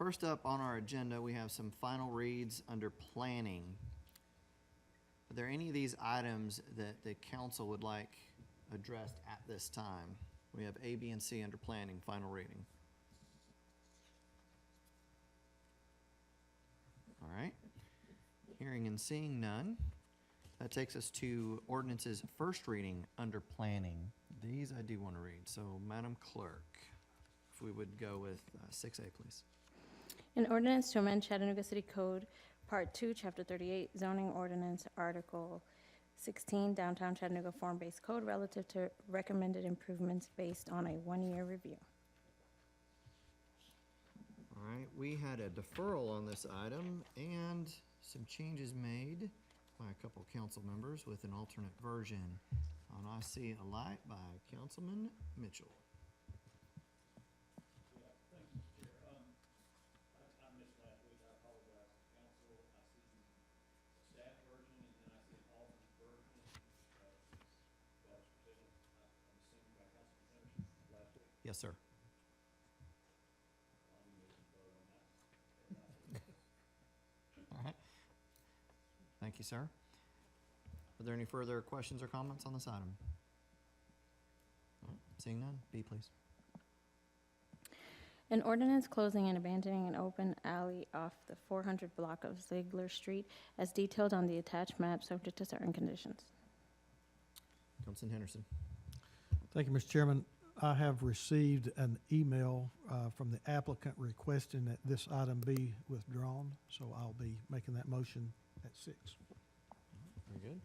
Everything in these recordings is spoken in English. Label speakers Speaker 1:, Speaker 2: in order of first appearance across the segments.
Speaker 1: First up on our agenda, we have some final reads under planning. Are there any of these items that the council would like addressed at this time? We have A, B, and C under planning, final reading. All right. Hearing and seeing none. That takes us to ordinances first reading under planning. These I do want to read. So, Madam Clerk, if we would go with 6A, please.
Speaker 2: An ordinance to amend Chattanooga City Code, Part 2, Chapter 38, zoning ordinance, Article 16, downtown Chattanooga form-based code relative to recommended improvements based on a one-year review.
Speaker 1: All right, we had a deferral on this item and some changes made by a couple council members with an alternate version. On I See a Light by Councilman Mitchell.
Speaker 3: Thank you, Mr. Chair. I missed last week. I apologize to council. I see a staff version and then I see an alternate version. That was presented, I'm assuming by Councilman Henderson last week.
Speaker 1: Yes, sir. All right. Thank you, sir. Are there any further questions or comments on this item? All right, seeing none, B, please.
Speaker 2: An ordinance closing and abandoning an open alley off the 400 block of Ziegler Street as detailed on the attached map, subject to certain conditions.
Speaker 1: Councilman Henderson.
Speaker 4: Thank you, Mr. Chairman. I have received an email from the applicant requesting that this item be withdrawn, so I'll be making that motion at 6.
Speaker 1: Very good.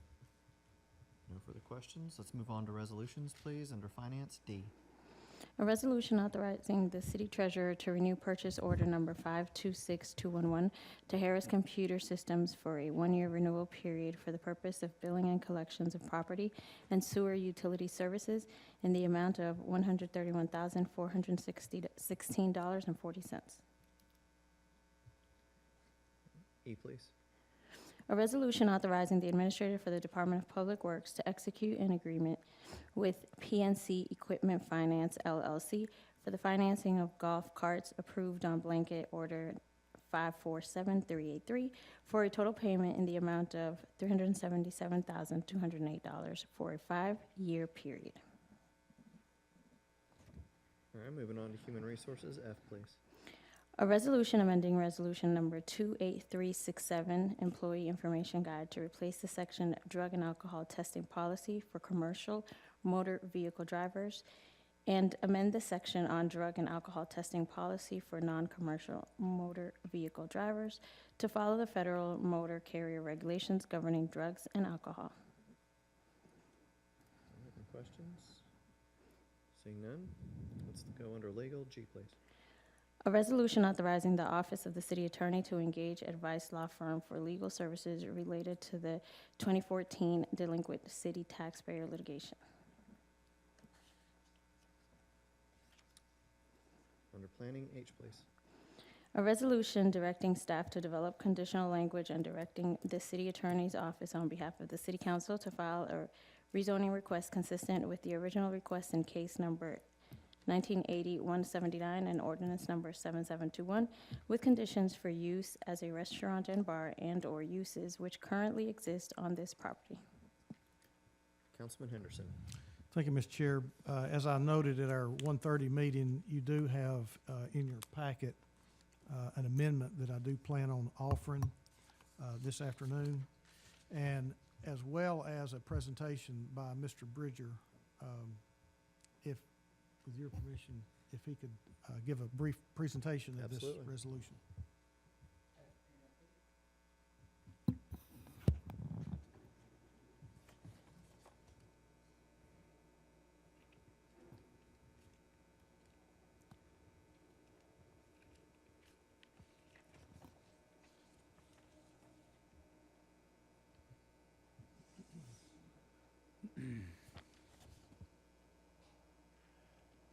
Speaker 1: No further questions. Let's move on to resolutions, please, under finance, D.
Speaker 2: A resolution authorizing the city treasurer to renew purchase order number 526211 to Harris Computer Systems for a one-year renewal period for the purpose of billing and collections of property and sewer utility services in the amount of $131,416.40.
Speaker 1: E, please.
Speaker 2: A resolution authorizing the administrator for the Department of Public Works to execute an agreement with PNC Equipment Finance LLC for the financing of golf carts approved on blanket order 547383 for a total payment in the amount of $377,208 for a 5-year period.
Speaker 1: All right, moving on to human resources, F, please.
Speaker 2: A resolution amending resolution number 28367, Employee Information Guide, to replace the section Drug and Alcohol Testing Policy for Commercial Motor Vehicle Drivers and amend the section on Drug and Alcohol Testing Policy for Non-Commercial Motor Vehicle Drivers to follow the federal motor carrier regulations governing drugs and alcohol.
Speaker 1: All right, any questions? Seeing none, let's go under legal, G, please.
Speaker 2: A resolution authorizing the Office of the City Attorney to engage advice law firm for legal services related to the 2014 delinquent city taxpayer litigation.
Speaker 1: Under planning, H, please.
Speaker 2: A resolution directing staff to develop conditional language and directing the City Attorney's Office on behalf of the City Council to file a rezoning request consistent with the original request in case number 1980-179 and ordinance number 7721 with conditions for use as a restaurant and bar and/or uses which currently exist on this property.
Speaker 1: Councilman Henderson.
Speaker 4: Thank you, Mr. Chair. As I noted at our 1:30 meeting, you do have in your packet an amendment that I do plan on offering this afternoon, and as well as a presentation by Mr. Bridger, if, with your permission, if he could give a brief presentation of this
Speaker 1: Absolutely.
Speaker 4: resolution.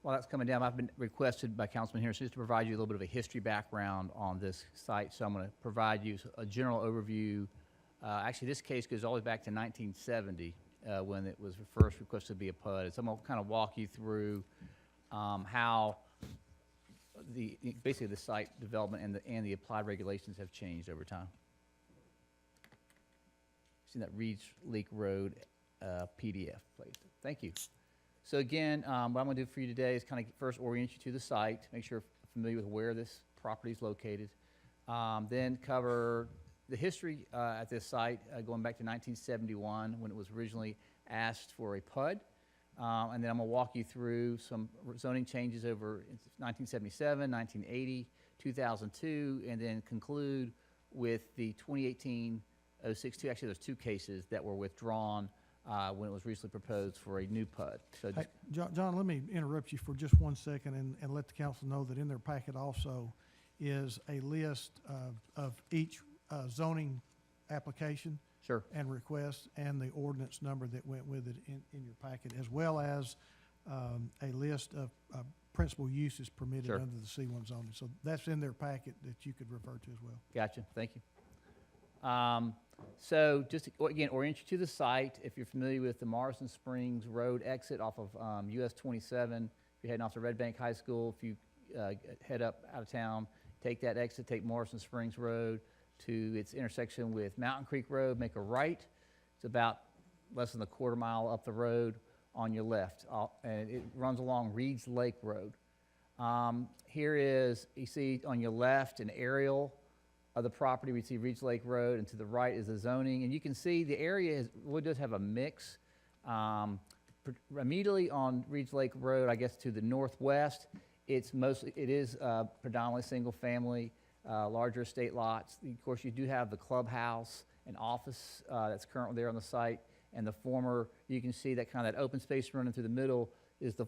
Speaker 5: While that's coming down, I've been requested by Councilman Henderson just to provide you a little bit of a history background on this site. So I'm going to provide you a general overview. Actually, this case goes all the way back to 1970 when it was first requested to be a PUD. So I'm going to kind of walk you through how basically the site development and the applied regulations have changed over time. Seen that Reeds Lake Road PDF placed. Thank you. So again, what I'm going to do for you today is kind of first orient you to the site, make sure you're familiar with where this property is located. Then cover the history at this site going back to 1971 when it was originally asked for a PUD. And then I'm going to walk you through some zoning changes over 1977, 1980, 2002, and then conclude with the 2018-062. Actually, there's two cases that were withdrawn when it was recently proposed for a new PUD. So
Speaker 4: Hey,
Speaker 5: just,
Speaker 4: John, let me interrupt you for just 1 second and let the council know that in their packet also is a list of each zoning application
Speaker 5: sure.
Speaker 4: and request and the ordinance number that went with it in your packet, as well as a list of principal uses permitted
Speaker 5: Sure.
Speaker 4: under the C1 zoning. So that's in their packet that you could refer to as well.
Speaker 5: Gotcha, thank you. So just to, again, orient you to the site. If you're familiar with the Morrison Springs Road exit off of US 27, if you're heading off to Red Bank High School, if you head up out of town, take that exit, take Morrison Springs Road to its intersection with Mountain Creek Road, make a right. It's about less than a quarter mile up the road on your left, and it runs along Reeds Lake Road. Here is, you see on your left, an aerial of the property. We see Reeds Lake Road, and to the right is the zoning. And you can see the area really does have a mix. Immediately on Reeds Lake Road, I guess to the northwest, it is predominantly single family, larger estate lots. Of course, you do have the clubhouse and office that's currently there on the site, and the former, you can see that kind of that open space running through the middle was the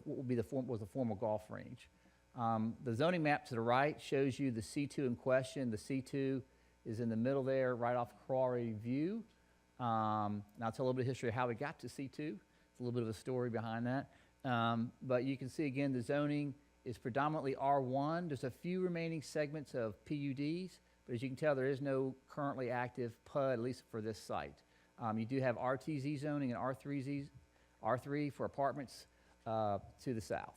Speaker 5: former golf range. The zoning map to the right shows you the C2 in question. The C2 is in the middle there, right off Quarry View. And I'll tell a little bit of history of how we got to C2. It's a little bit of a story behind that. But you can see, again, the zoning is predominantly R1. There's a few remaining segments of PUDs, but as you can tell, there is no currently active PUD, at least for this site. You do have RTZ zoning and R3 for apartments to the south.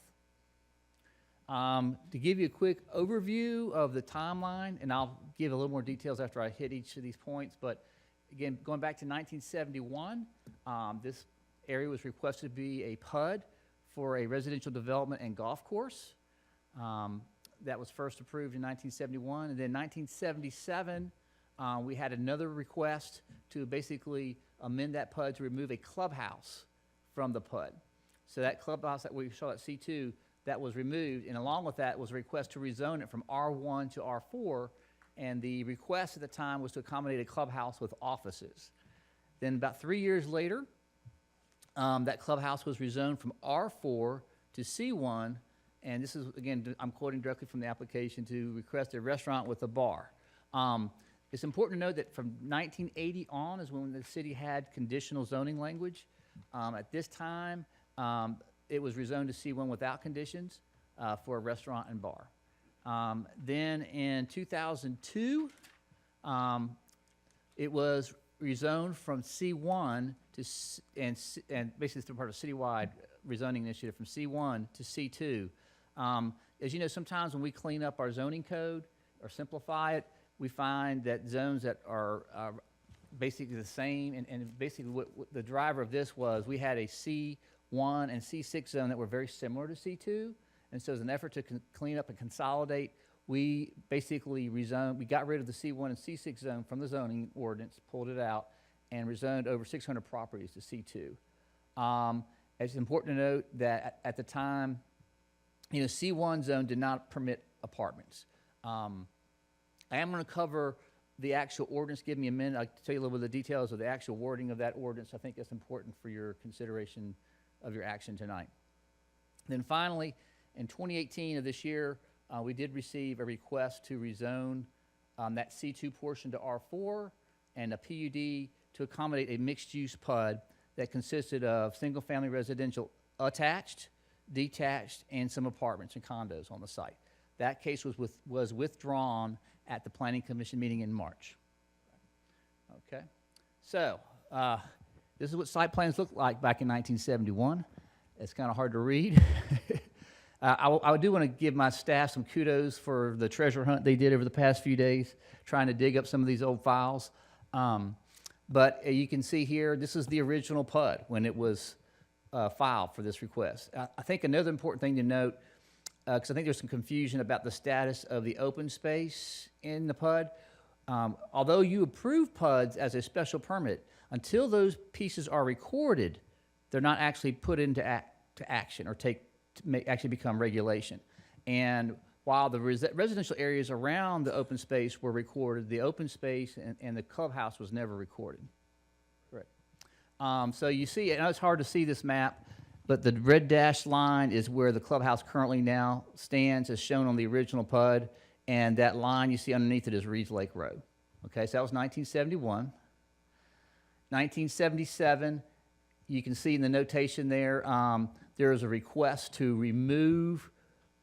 Speaker 5: To give you a quick overview of the timeline, and I'll give a little more details after I hit each of these points, but again, going back to 1971, this area was requested to be a PUD for a residential development and golf course. That was first approved in 1971, and then 1977, we had another request to basically amend that PUD to remove a clubhouse from the PUD. So that clubhouse that we saw at C2, that was removed, and along with that was a request to rezone it from R1 to R4, and the request at the time was to accommodate a clubhouse with offices. Then about 3 years later, that clubhouse was rezoned from R4 to C1, and this is, again, I'm quoting directly from the application, to request a restaurant with a bar. It's important to note that from 1980 on is when the city had conditional zoning language. At this time, it was rezoned to C1 without conditions for a restaurant and bar. Then in 2002, it was rezoned from C1 to, and basically it's part of a citywide rezoning initiative from C1 to C2. As you know, sometimes when we clean up our zoning code or simplify it, we find that zones that are basically the same, and basically what the driver of this was, we had a C1 and C6 zone that were very similar to C2, and so as an effort to clean up and consolidate, we basically rezoned, we got rid of the C1 and C6 zone from the zoning ordinance, pulled it out, and rezoned over 600 properties to C2. It's important to note that at the time, you know, C1 zone did not permit apartments. I am going to cover the actual ordinance. Give me a minute. I'll tell you a little bit of the details of the actual wording of that ordinance. I think that's important for your consideration of your action tonight. Then finally, in 2018 of this year, we did receive a request to rezone that C2 portion to R4 and a PUD to accommodate a mixed-use PUD that consisted of single-family residential attached, detached, and some apartments and condos on the site. That case was withdrawn at the Planning Commission meeting in March. Okay, so this is what site plans looked like back in 1971. It's kind of hard to read. I do want to give my staff some kudos for the treasure hunt they did over the past few days, trying to dig up some of these old files. But you can see here, this is the original PUD when it was filed for this request. I think another important thing to note, because I think there's some confusion about the status of the open space in the PUD. Although you approve PUDs as a special permit, until those pieces are recorded, they're not actually put into action or actually become regulation. And while the residential areas around the open space were recorded, the open space and the clubhouse was never recorded. Correct. So you see, I know it's hard to see this map, but the red dashed line is where the clubhouse currently now stands, as shown on the original PUD, and that line you see underneath it is Reeves Lake Road. Okay, so that was 1971. 1977, you can see in the notation there, there is a request to remove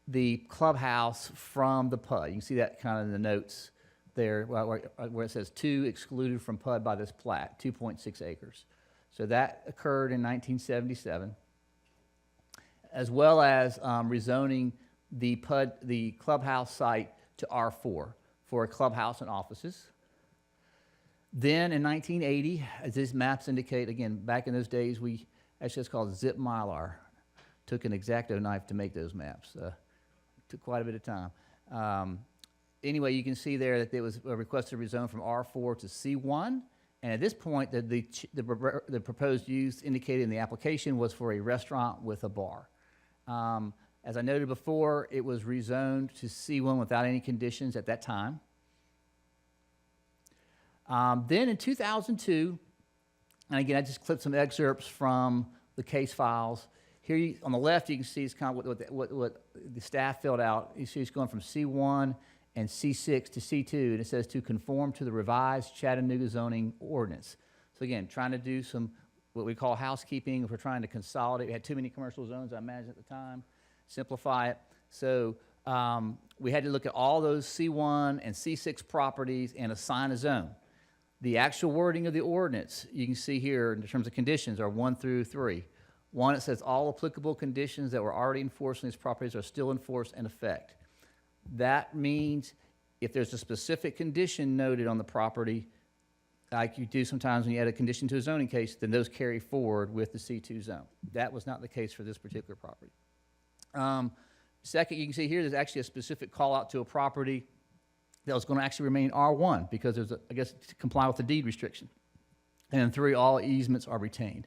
Speaker 5: the clubhouse from the PUD. You can see that kind of in the notes there, where it says 2 excluded from PUD by this plat, 2.6 acres. So that occurred in 1977, as well as rezoning the clubhouse site to R4 for a clubhouse and offices. Then in 1980, as these maps indicate, again, back in those days, actually it's called Zip Mylar. Took an X-Acto knife to make those maps. Took quite a bit of time. Anyway, you can see there that there was a request to rezone from R4 to C1. And at this point, the proposed use indicated in the application was for a restaurant with a bar. As I noted before, it was rezoned to C1 without any conditions at that time. Then in 2002, and again, I just clipped some excerpts from the case files. Here on the left, you can see it's kind of what the staff filled out. You see it's going from C1 and C6 to C2, and it says to conform to the revised Chattanooga zoning ordinance. So again, trying to do some what we call housekeeping. If we're trying to consolidate, we had too many commercial zones, I imagine, at the time, simplify it. So we had to look at all those C1 and C6 properties and assign a zone. The actual wording of the ordinance, you can see here in terms of conditions, are 1 through 3. 1, it says all applicable conditions that were already enforced on these properties are still enforced in effect. That means if there's a specific condition noted on the property, like you do sometimes when you add a condition to a zoning case, then those carry forward with the C2 zone. That was not the case for this particular property. Second, you can see here there's actually a specific call out to a property that was going to actually remain R1 because there's, I guess, to comply with the deed restriction. And then 3, all easements are retained.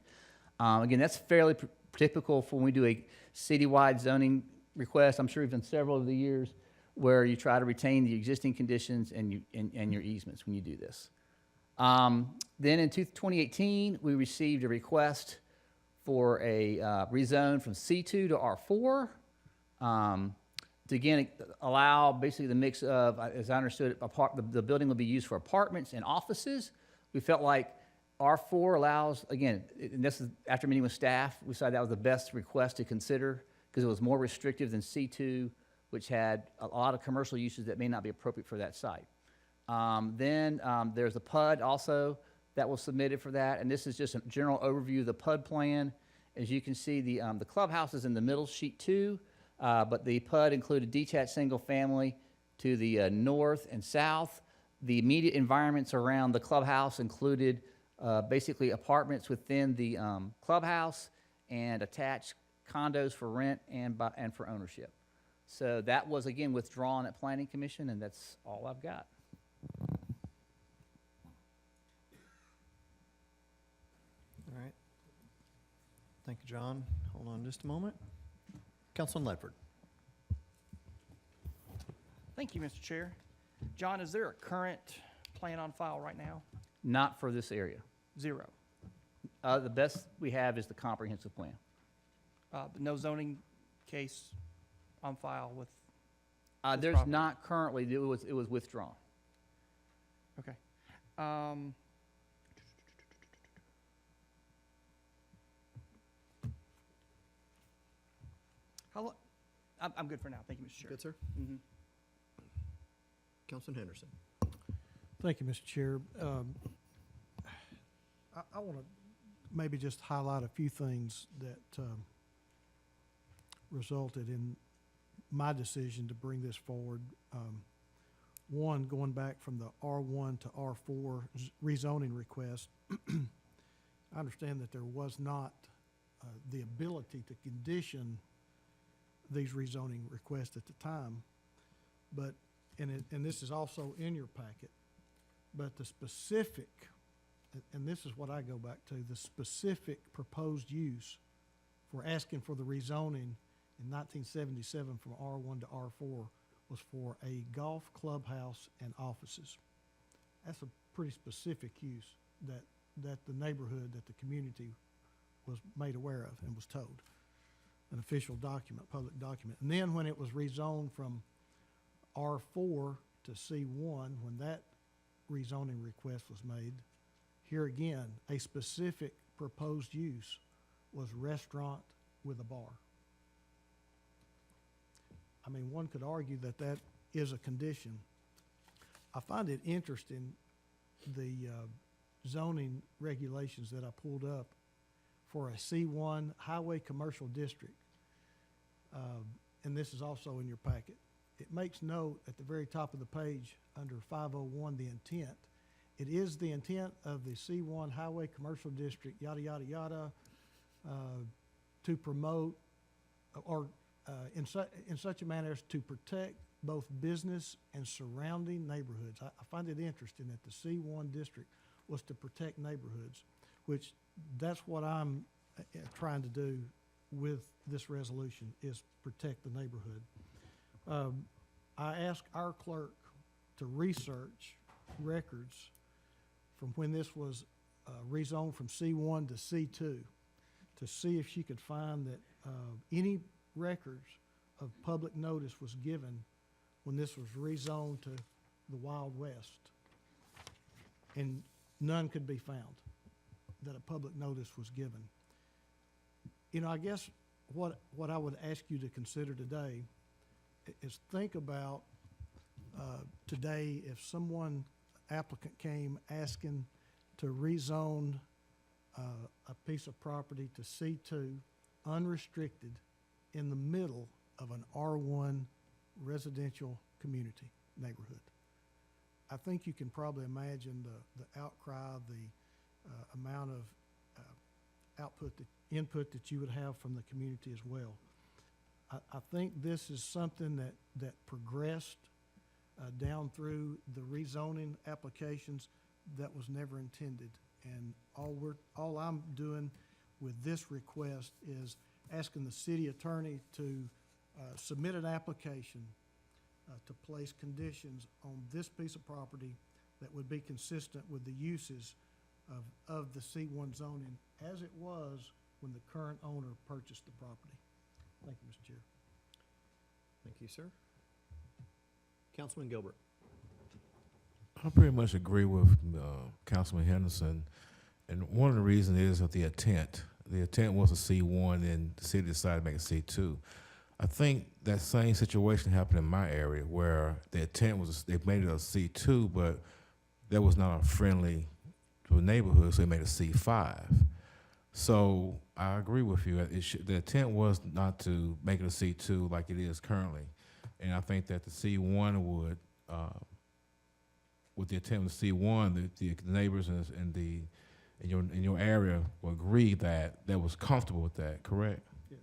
Speaker 5: Again, that's fairly typical for when we do a citywide zoning request. I'm sure we've done several over the years where you try to retain the existing conditions and your easements when you do this. Then in 2018, we received a request for a rezone from C2 to R4. To again allow basically the mix of, as I understood it, the building will be used for apartments and offices. We felt like R4 allows, again, and this is after meeting with staff, we decided that was the best request to consider because it was more restrictive than C2, which had a lot of commercial uses that may not be appropriate for that site. Then there's a PUD also that was submitted for that, and this is just a general overview of the PUD plan. As you can see, the clubhouse is in the middle, sheet 2. But the PUD included detached single family to the north and south. The immediate environments around the clubhouse included basically apartments within the clubhouse and attached condos for rent and for ownership. So that was, again, withdrawn at Planning Commission, and that's all I've got.
Speaker 1: All right. Thank you, John. Hold on just a moment. Councilman Ledford.
Speaker 6: Thank you, Mr. Chair. John, is there a current plan on file right now?
Speaker 5: Not for this area.
Speaker 6: 0.
Speaker 5: The best we have is the comprehensive plan.
Speaker 6: But no zoning case on file with,
Speaker 5: There's
Speaker 6: property.
Speaker 5: not currently. It was withdrawn.
Speaker 6: okay. How long, I'm good for now. Thank you, Mr. Chair.
Speaker 1: Good, sir.
Speaker 6: Mhm.
Speaker 1: Councilman Henderson.
Speaker 4: Thank you, Mr. Chair. I want to maybe just highlight a few things that resulted in my decision to bring this forward. One, going back from the R1 to R4 rezoning request, I understand that there was not the ability to condition these rezoning requests at the time, but, and this is also in your packet, but the specific, and this is what I go back to, the specific proposed use for asking for the rezoning in 1977 from R1 to R4 was for a golf clubhouse and offices. That's a pretty specific use that the neighborhood, that the community was made aware of and was told. An official document, public document. And then when it was rezoned from R4 to C1, when that rezoning request was made, here again, a specific proposed use was restaurant with a bar. I mean, one could argue that that is a condition. I find it interesting, the zoning regulations that I pulled up for a C1 highway commercial district, and this is also in your packet. It makes note at the very top of the page under 501, the intent. It is the intent of the C1 highway commercial district, yada, yada, yada, to promote or in such a manner as to protect both business and surrounding neighborhoods. I find it interesting that the C1 district was to protect neighborhoods, which that's what I'm trying to do with this resolution, is protect the neighborhood. I asked our clerk to research records from when this was rezoned from C1 to C2 to see if she could find that any records of public notice was given when this was rezoned to the Wild West. And none could be found that a public notice was given. You know, I guess what I would ask you to consider today is think about today if someone, applicant came asking to rezone a piece of property to C2 unrestricted in the middle of an R1 residential community neighborhood. I think you can probably imagine the outcry, the amount of input that you would have from the community as well. I think this is something that progressed down through the rezoning applications that was never intended. And all I'm doing with this request is asking the city attorney to submit an application to place conditions on this piece of property that would be consistent with the uses of the C1 zoning as it was when the current owner purchased the property. Thank you, Mr. Chair.
Speaker 1: Thank you, sir. Councilman Gilbert.
Speaker 7: I pretty much agree with Councilman Henderson, and one of the reasons is of the intent. The intent was a C1, and the city decided to make a C2. I think that same situation happened in my area where the intent was they made it a C2, but that was not friendly to the neighborhood, so they made a C5. So I agree with you. The intent was not to make it a C2 like it is currently, and I think that the C1 would, with the intent of the C1, the neighbors in your area will agree that was comfortable with that. Correct?
Speaker 4: Yes.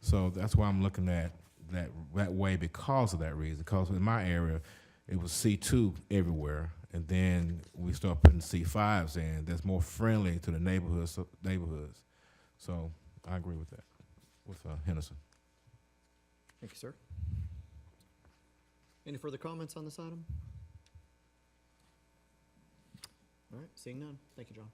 Speaker 7: So that's why I'm looking at that way because of that reason. Because in my area, it was C2 everywhere, and then we start putting C5s in. That's more friendly to the neighborhoods. So I agree with that, with Henderson.
Speaker 1: Thank you, sir. Any further comments on this item? All right, seeing none. Thank you, John.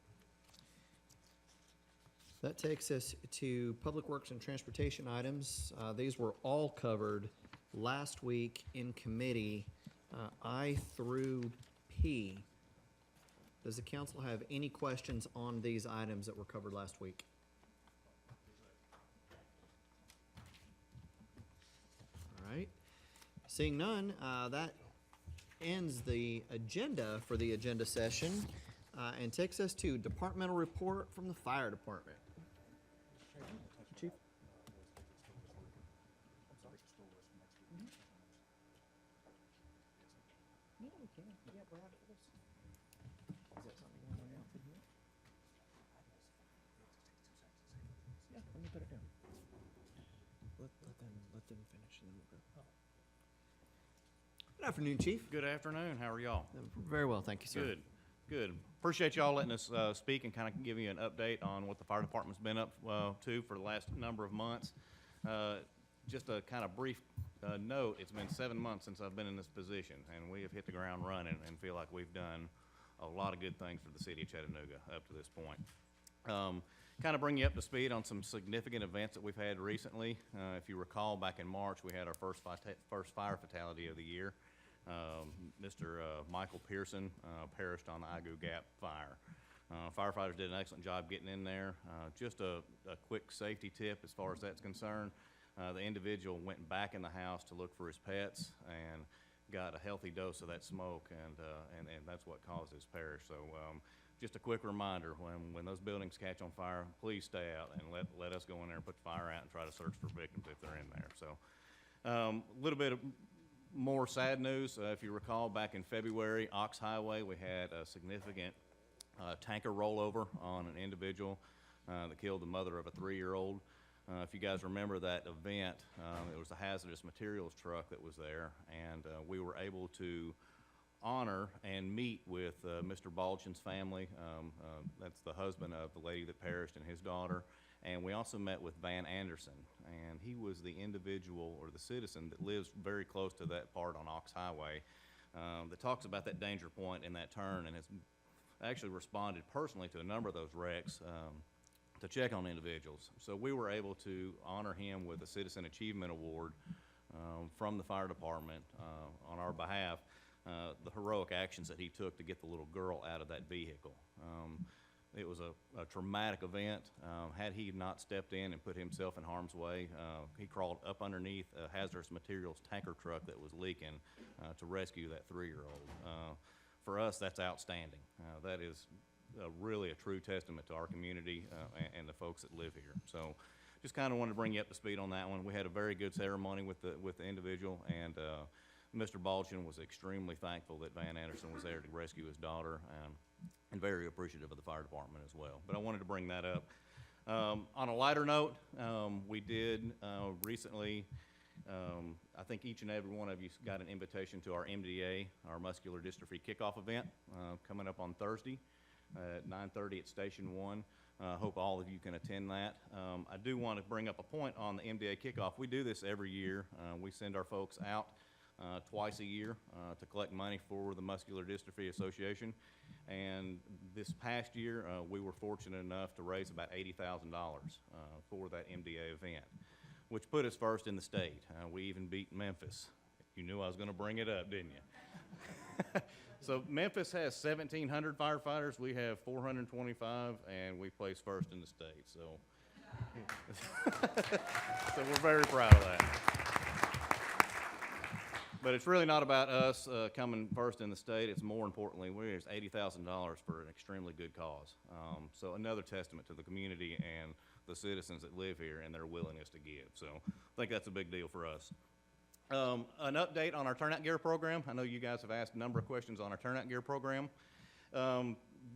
Speaker 1: That takes us to Public Works and Transportation items. These were all covered last week in committee, I through P. Does the council have any questions on these items that were covered last week? All right. Seeing none, that ends the agenda for the agenda session and takes us to departmental report from the fire department. Chief? we can. Yeah, Brad, of course. Is that something you want to outfit here? Yeah, let me put it down. Let them finish and then we'll go. Good afternoon, Chief.
Speaker 3: Good afternoon. How are y'all?
Speaker 1: Very well, thank you, sir.
Speaker 3: Good, good. Appreciate y'all letting us speak and kind of give you an update on what the fire department's been up to for the last number of months. Just a kind of brief note, it's been 7 months since I've been in this position, and we have hit the ground running and feel like we've done a lot of good things for the city of Chattanooga up to this point. Kind of bring you up to speed on some significant events that we've had recently. If you recall, back in March, we had our first fire fatality of the year. Mr. Michael Pearson perished on the Igu Gap fire. Firefighters did an excellent job getting in there. Just a quick safety tip as far as that's concerned. The individual went back in the house to look for his pets and got a healthy dose of that smoke, and that's what caused his perish. So just a quick reminder, when those buildings catch on fire, please stay out and let us go in there and put the fire out and try to search for victims if they're in there. So a little bit of more sad news. If you recall, back in February, Ox Highway, we had a significant tanker rollover on an individual that killed the mother of a 3-year-old. If you guys remember that event, it was a hazardous materials truck that was there, and we were able to honor and meet with Mr. Baldwin's family. That's the husband of the lady that perished and his daughter. And we also met with Van Anderson, and he was the individual or the citizen that lives very close to that part on Ox Highway that talks about that danger point in that turn, and has actually responded personally to a number of those wrecks to check on individuals. So we were able to honor him with a Citizen Achievement Award from the fire department on our behalf, the heroic actions that he took to get the little girl out of that vehicle. It was a traumatic event. Had he not stepped in and put himself in harm's way, he crawled up underneath a hazardous materials tanker truck that was leaking to rescue that 3-year-old. For us, that's outstanding. That is really a true testament to our community and the folks that live here. So just kind of wanted to bring you up to speed on that one. We had a very good ceremony with the individual, and Mr. Baldwin was extremely thankful that Van Anderson was there to rescue his daughter, and very appreciative of the fire department as well. But I wanted to bring that up. On a lighter note, we did recently, I think each and every one of you got an invitation to our MDA, our Muscular Dystrophy Kickoff event, coming up on Thursday at 9:30 at Station 1. Hope all of you can attend that. I do want to bring up a point on the MDA kickoff. We do this every year. We send our folks out twice a year to collect money for the Muscular Dystrophy Association. And this past year, we were fortunate enough to raise about $80,000 for that MDA event, which put us first in the state. We even beat Memphis. You knew I was going to bring it up, didn't you? So Memphis has 1,700 firefighters. We have 425, and we placed first in the state. So, so we're very proud of that. But it's really not about us coming first in the state. It's more importantly, we raised $80,000 for an extremely good cause. So another testament to the community and the citizens that live here and their willingness to give. So I think that's a big deal for us. An update on our turnout gear program. I know you guys have asked a number of questions on our turnout gear program.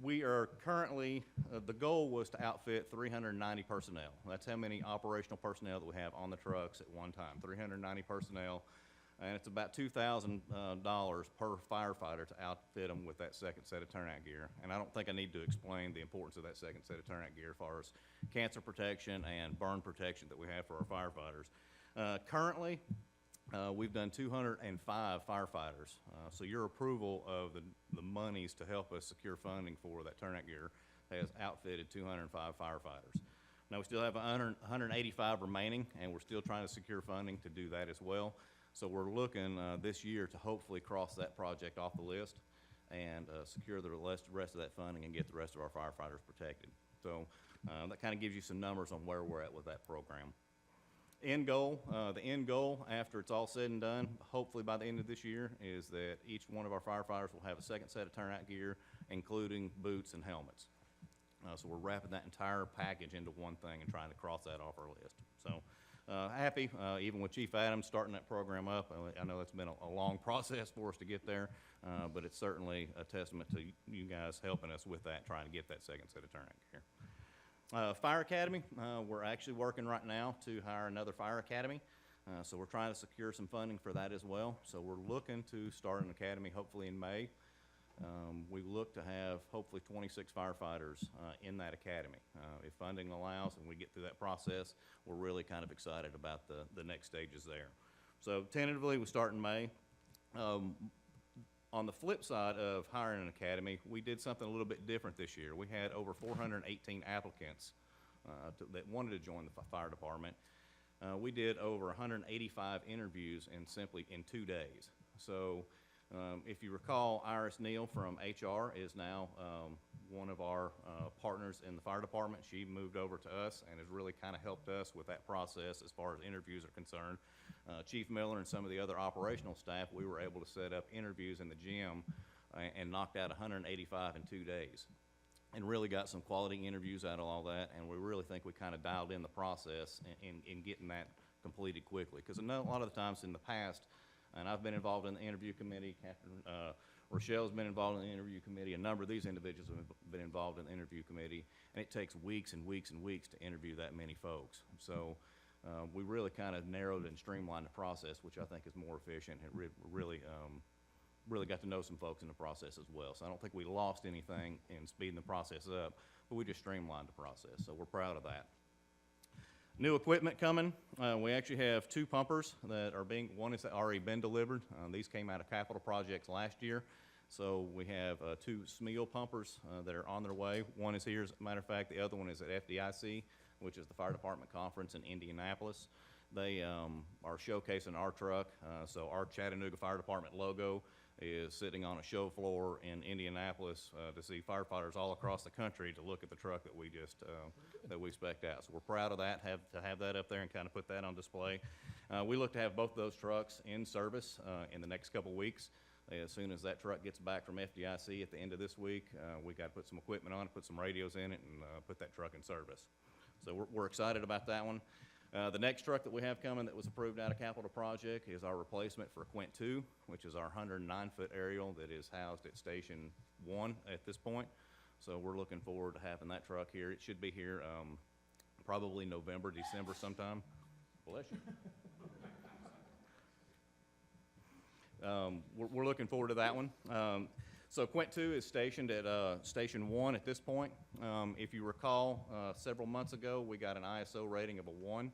Speaker 3: We are currently, the goal was to outfit 390 personnel. That's how many operational personnel that we have on the trucks at one time, 390 personnel. And it's about $2,000 per firefighter to outfit them with that second set of turnout gear. And I don't think I need to explain the importance of that second set of turnout gear as far as cancer protection and burn protection that we have for our firefighters. Currently, we've done 205 firefighters. So your approval of the monies to help us secure funding for that turnout gear has outfitted 205 firefighters. Now we still have 185 remaining, and we're still trying to secure funding to do that as well. So we're looking this year to hopefully cross that project off the list and secure the rest of that funding and get the rest of our firefighters protected. So that kind of gives you some numbers on where we're at with that program. End goal, the end goal after it's all said and done, hopefully by the end of this year, is that each one of our firefighters will have a second set of turnout gear, including boots and helmets. So we're wrapping that entire package into one thing and trying to cross that off our list. So happy, even with Chief Adams starting that program up. I know it's been a long process for us to get there, but it's certainly a testament to you guys helping us with that, trying to get that second set of turnout gear. Fire Academy, we're actually working right now to hire another fire academy. So we're trying to secure some funding for that as well. So we're looking to start an academy hopefully in May. We look to have hopefully 26 firefighters in that academy. If funding allows and we get through that process, we're really kind of excited about the next stages there. So tentatively, we start in May. On the flip side of hiring an academy, we did something a little bit different this year. We had over 418 applicants that wanted to join the fire department. We did over 185 interviews in 2 days. So if you recall, Iris Neal from HR is now one of our partners in the fire department. She moved over to us and has really kind of helped us with that process as far as interviews are concerned. Chief Miller and some of the other operational staff, we were able to set up interviews in the gym and knocked out 185 in 2 days. And really got some quality interviews out of all that, and we really think we kind of dialed in the process in getting that completed quickly. Because I know a lot of the times in the past, and I've been involved in the interview committee, Catherine, Rochelle's been involved in the interview committee, a number of these individuals have been involved in the interview committee, and it takes weeks and weeks and weeks to interview that many folks. So we really kind of narrowed and streamlined the process, which I think is more efficient, and really got to know some folks in the process as well. So I don't think we lost anything in speeding the process up, but we just streamlined the process. So we're proud of that. New equipment coming. We actually have 2 pumpers that are one has already been delivered. These came out of capital projects last year. So we have 2 SMEAL pumpers that are on their way. One is here, as a matter of fact. The other one is at FDIC, which is the Fire Department Conference in Indianapolis. They are showcasing our truck. So our Chattanooga Fire Department logo is sitting on a show floor in Indianapolis to see firefighters all across the country to look at the truck that we just that we spec'd out. So we're proud of that, to have that up there and kind of put that on display. We look to have both of those trucks in service in the next couple weeks. As soon as that truck gets back from FDIC at the end of this week, we got to put some equipment on it, put some radios in it, and put that truck in service. So we're excited about that one. The next truck that we have coming that was approved out of capital project is our replacement for Quint 2, which is our 109-foot aerial that is housed at Station 1 at this point. So we're looking forward to having that truck here. It should be here probably November, December sometime. Bless you. We're looking forward to that one. So Quint 2 is stationed at Station 1 at this point. If you recall, several months ago, we got an ISO rating of a 1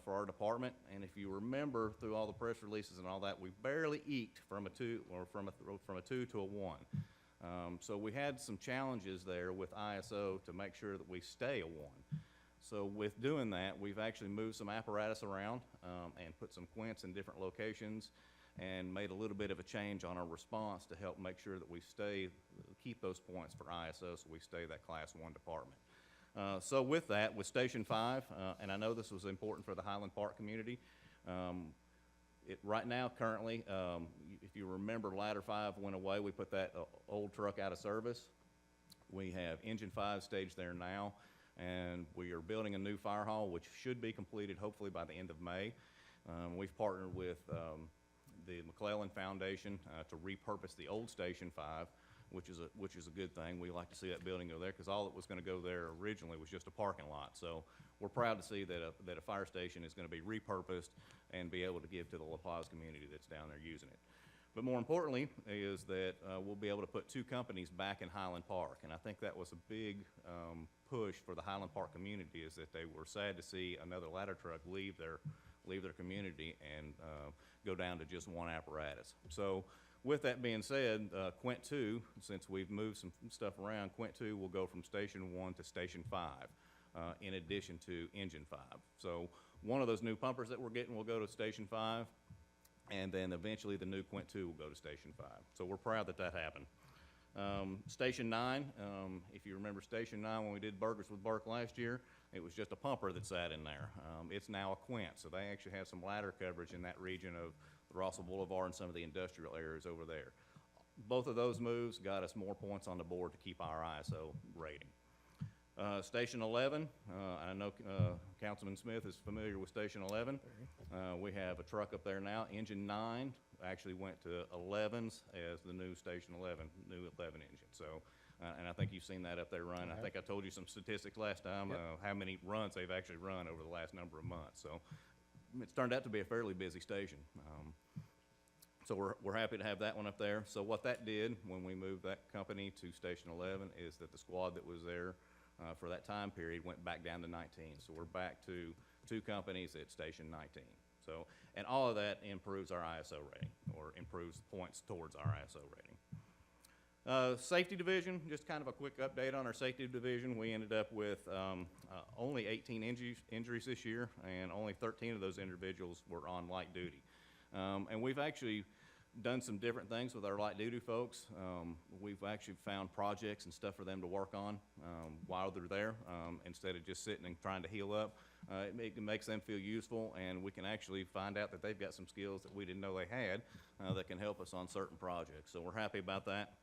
Speaker 3: for our department. And if you remember through all the press releases and all that, we barely eked from a 2 or from a 2 to a 1. So we had some challenges there with ISO to make sure that we stay a 1. So with doing that, we've actually moved some apparatus around and put some Quints in different locations and made a little bit of a change on our response to help make sure that we keep those points for ISO so we stay that Class 1 department. So with that, with Station 5, and I know this was important for the Highland Park community, right now, currently, if you remember, Ladder 5 went away. We put that old truck out of service. We have Engine 5 staged there now, and we are building a new fire hall, which should be completed hopefully by the end of May. We've partnered with the McClellan Foundation to repurpose the old Station 5, which is a good thing. We like to see that building go there because all that was going to go there originally was just a parking lot. So we're proud to see that a fire station is going to be repurposed and be able to give to the La Paz community that's down there using it. But more importantly is that we'll be able to put 2 companies back in Highland Park, and I think that was a big push for the Highland Park community, is that they were sad to see another ladder truck leave their community and go down to just 1 apparatus. So with that being said, Quint 2, since we've moved some stuff around, Quint 2 will go from Station 1 to Station 5 in addition to Engine 5. So one of those new pumpers that we're getting will go to Station 5, and then eventually the new Quint 2 will go to Station 5. So we're proud that that happened. Station 9, if you remember Station 9 when we did Burgers with Burke last year, it was just a pumper that sat in there. It's now a Quint, so they actually have some ladder coverage in that region of the Russell Boulevard and some of the industrial areas over there. Both of those moves got us more points on the board to keep our ISO rating. Station 11, I know Councilman Smith is familiar with Station 11. We have a truck up there now. Engine 9 actually went to 11s as the new Station 11, new 11 engine. So, and I think you've seen that up there run. I think I told you some statistics last time, how many runs they've actually run over the last number of months. So it's turned out to be a fairly busy station. So we're happy to have that one up there. So what that did when we moved that company to Station 11 is that the squad that was there for that time period went back down to 19. So we're back to 2 companies at Station 19. So, and all of that improves our ISO rating, or improves points towards our ISO rating. Safety division, just kind of a quick update on our safety division. We ended up with only 18 injuries this year, and only 13 of those individuals were on light duty. And we've actually done some different things with our light duty folks. We've actually found projects and stuff for them to work on while they're there, instead of just sitting and trying to heal up. It makes them feel useful, and we can actually find out that they've got some skills that we didn't know they had that can help us on certain projects. So we're happy about that.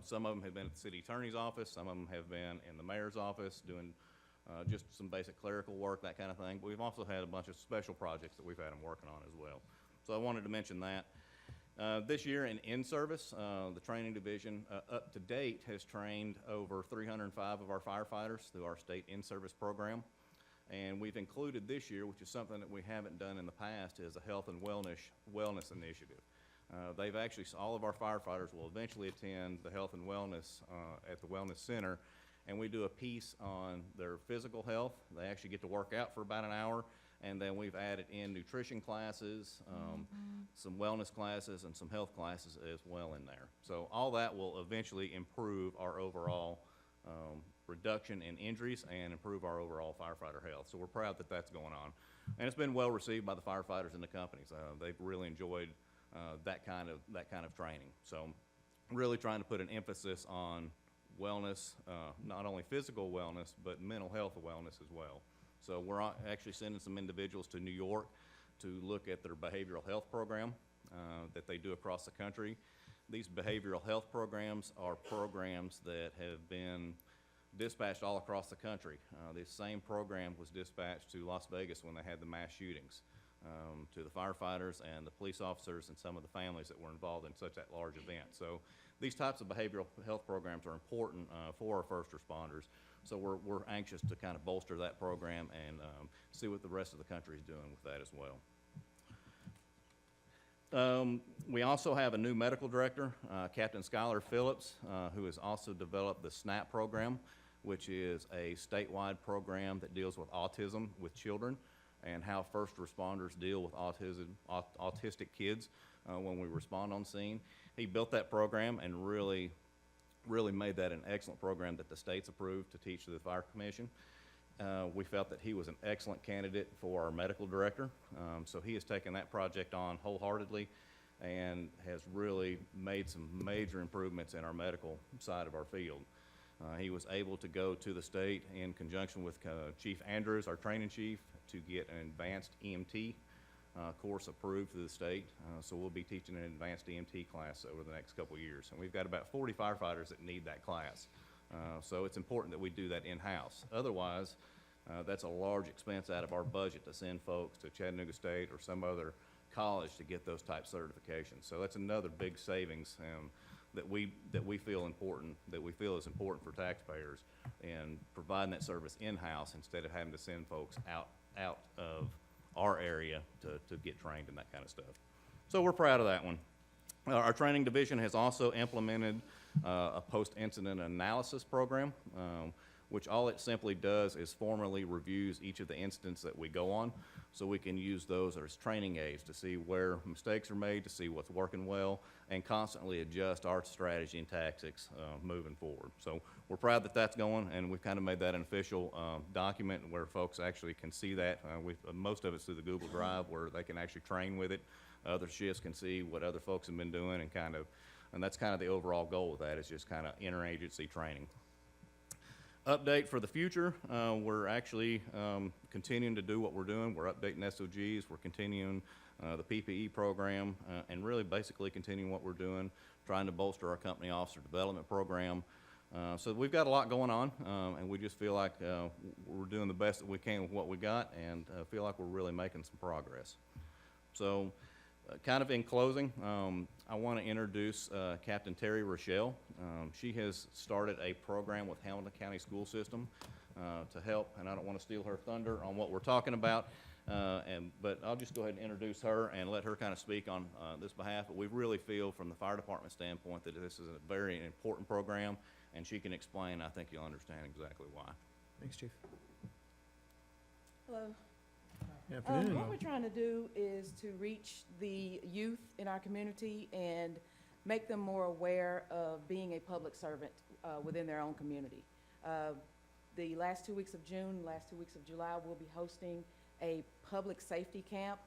Speaker 3: Some of them have been at the city attorney's office. Some of them have been in the mayor's office doing just some basic clerical work, that kind of thing. But we've also had a bunch of special projects that we've had them working on as well. So I wanted to mention that. This year in service, the training division up to date has trained over 305 of our firefighters through our state in-service program. And we've included this year, which is something that we haven't done in the past, is a health and wellness initiative. They've actually, all of our firefighters will eventually attend the health and wellness at the wellness center, and we do a piece on their physical health. They actually get to work out for about an hour, and then we've added in nutrition classes, some wellness classes, and some health classes as well in there. So all that will eventually improve our overall reduction in injuries and improve our overall firefighter health. So we're proud that that's going on. And it's been well received by the firefighters and the companies. They've really enjoyed that kind of training. So really trying to put an emphasis on wellness, not only physical wellness, but mental health wellness as well. So we're actually sending some individuals to New York to look at their behavioral health program that they do across the country. These behavioral health programs are programs that have been dispatched all across the country. This same program was dispatched to Las Vegas when they had the mass shootings, to the firefighters and the police officers and some of the families that were involved in such that large event. So these types of behavioral health programs are important for our first responders. So we're anxious to kind of bolster that program and see what the rest of the country is doing with that as well. We also have a new medical director, Captain Skylar Phillips, who has also developed the SNAP program, which is a statewide program that deals with autism with children and how first responders deal with autistic kids when we respond on scene. He built that program and really made that an excellent program that the state's approved to teach to the Fire Commission. We felt that he was an excellent candidate for our medical director, so he has taken that project on wholeheartedly and has really made some major improvements in our medical side of our field. He was able to go to the state in conjunction with Chief Andrews, our training chief, to get an advanced EMT course approved through the state. So we'll be teaching an advanced EMT class over the next couple of years. And we've got about 40 firefighters that need that class. So it's important that we do that in-house. Otherwise, that's a large expense out of our budget to send folks to Chattanooga State or some other college to get those type certifications. So that's another big savings that we feel is important for taxpayers, and providing that service in-house instead of having to send folks out of our area to get trained in that kind of stuff. So we're proud of that one. Our training division has also implemented a post-incident analysis program, which all it simply does is formally reviews each of the incidents that we go on, so we can use those as training aids to see where mistakes are made, to see what's working well, and constantly adjust our strategy and tactics moving forward. So we're proud that that's going, and we've kind of made that an official document where folks actually can see that. Most of it's through the Google Drive where they can actually train with it. Other shifts can see what other folks have been doing, and that's kind of the overall goal with that, is just kind of interagency training. Update for the future, we're actually continuing to do what we're doing. We're updating SOGs, we're continuing the PPE program, and really basically continuing what we're doing, trying to bolster our company officer development program.
Speaker 8: So we've got a lot going on, and we just feel like we're doing the best that we can with what we got, and feel like we're really making some progress. So, kind of in closing, I want to introduce Captain Terry Rochelle. She has started a program with Hamilton County School System to help, and I don't want to steal her thunder on what we're talking about, but I'll just go ahead and introduce her and let her kind of speak on this behalf. But we really feel from the fire department standpoint that this is a very important program, and she can explain. I think you'll understand exactly why.
Speaker 1: Thanks, Chief.
Speaker 9: Hello.
Speaker 1: Afternoon.
Speaker 9: What we're trying to do is to reach the youth in our community and make them more aware of being a public servant within their own community. The last 2 weeks of June, last 2 weeks of July, we'll be hosting a public safety camp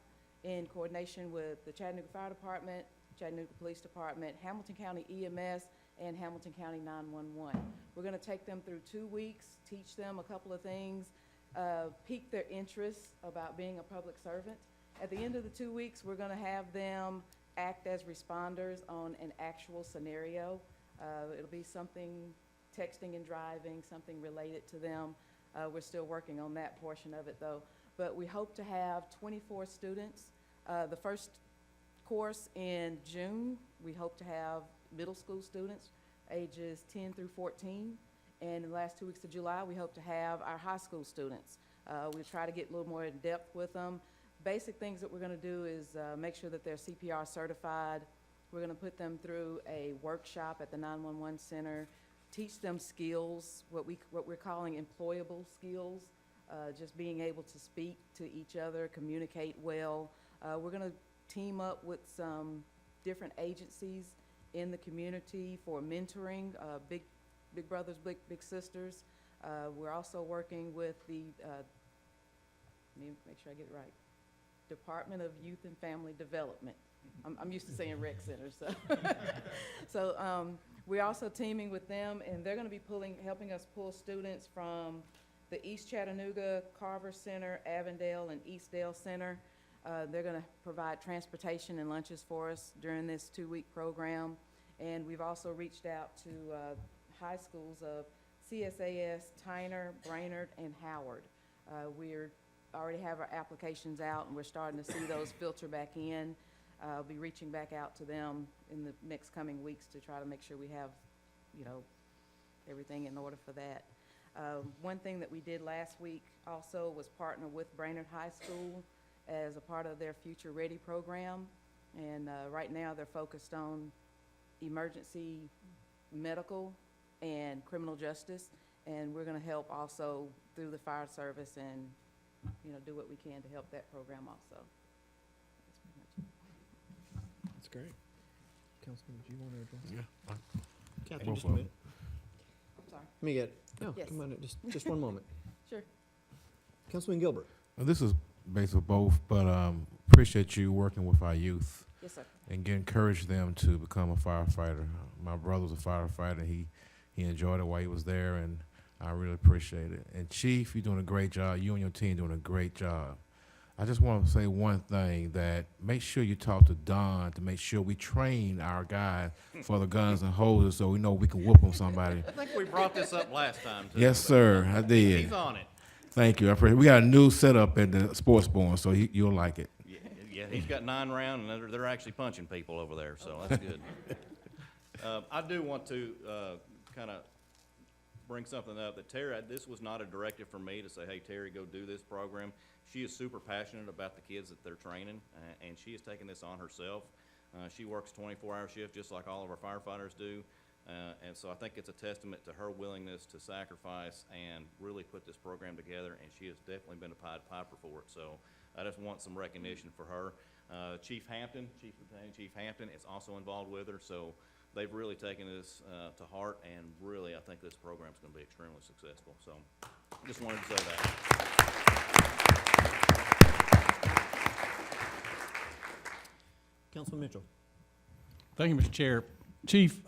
Speaker 9: in coordination with the Chattanooga Fire Department, Chattanooga Police Department, Hamilton County EMS, and Hamilton County 911. We're going to take them through 2 weeks, teach them a couple of things, pique their interest about being a public servant. At the end of the 2 weeks, we're going to have them act as responders on an actual scenario. It'll be something texting and driving, something related to them. We're still working on that portion of it though. But we hope to have 24 students. The first course in June, we hope to have middle school students ages 10 through 14. And in the last 2 weeks of July, we hope to have our high school students. We'll try to get a little more in depth with them. Basic things that we're going to do is make sure that they're CPR certified. We're going to put them through a workshop at the 911 center, teach them skills, what we're calling employable skills, just being able to speak to each other, communicate well. We're going to team up with some different agencies in the community for mentoring, big brothers, big sisters. We're also working with the, let me make sure I get it right, Department of Youth and Family Development. I'm used to saying rec centers, so. So we're also teaming with them, and they're going to be helping us pull students from the East Chattanooga, Carver Center, Avondale, and Eastdale Center. They're going to provide transportation and lunches for us during this 2-week program. And we've also reached out to high schools of CSAS, Tyner, Brainerd, and Howard. We're already have our applications out, and we're starting to see those filter back in. I'll be reaching back out to them in the next coming weeks to try to make sure we have, you know, everything in order for that. One thing that we did last week also was partner with Brainerd High School as a part of their Future Ready program. And right now they're focused on emergency medical and criminal justice. And we're going to help also through the fire service and, you know, do what we can to help that program also. That's pretty much it.
Speaker 1: That's great. Councilman, do you want to address?
Speaker 7: Yeah.
Speaker 1: Catherine,
Speaker 7: Both
Speaker 1: just a
Speaker 7: of
Speaker 1: minute.
Speaker 9: I'm sorry.
Speaker 1: Let me get, no,
Speaker 9: Yes.
Speaker 1: come on, just one moment.
Speaker 9: Sure.
Speaker 1: Councilman Gilbert.
Speaker 7: Well, this is basically both, but appreciate you working with our youth
Speaker 9: Yes, sir.
Speaker 7: and encourage them to become a firefighter. My brother was a firefighter. He enjoyed it while he was there, and I really appreciate it. And Chief, you're doing a great job. You and your team doing a great job. I just want to say one thing, that make sure you talk to Don to make sure we train our guys for the guns and hoses so we know we can whoop on somebody.
Speaker 8: I think we brought this up last time, too.
Speaker 7: Yes,
Speaker 8: but
Speaker 7: sir, I did.
Speaker 8: He's on it.
Speaker 7: Thank you. I appreciate it. We got a new setup at the sports barn, so you'll like it.
Speaker 8: Yeah, he's got 9 rounds, and they're actually punching people over there, so that's good. I do want to kind of bring something up that Terry, this was not a directive from me to say, hey, Terry, go do this program. She is super passionate about the kids that they're training, and she has taken this on herself. She works 24-hour shift just like all of our firefighters do. And so I think it's a testament to her willingness to sacrifice and really put this program together, and she has definitely been a Pied Piper for it. So I just want some recognition for her. Chief Hampton is also involved with her, so they've really taken this to heart, and really I think this program's going to be extremely successful. So just wanted to say that.
Speaker 1: Councilman Mitchell.
Speaker 3: Thank you, Mr. Chair. Chief,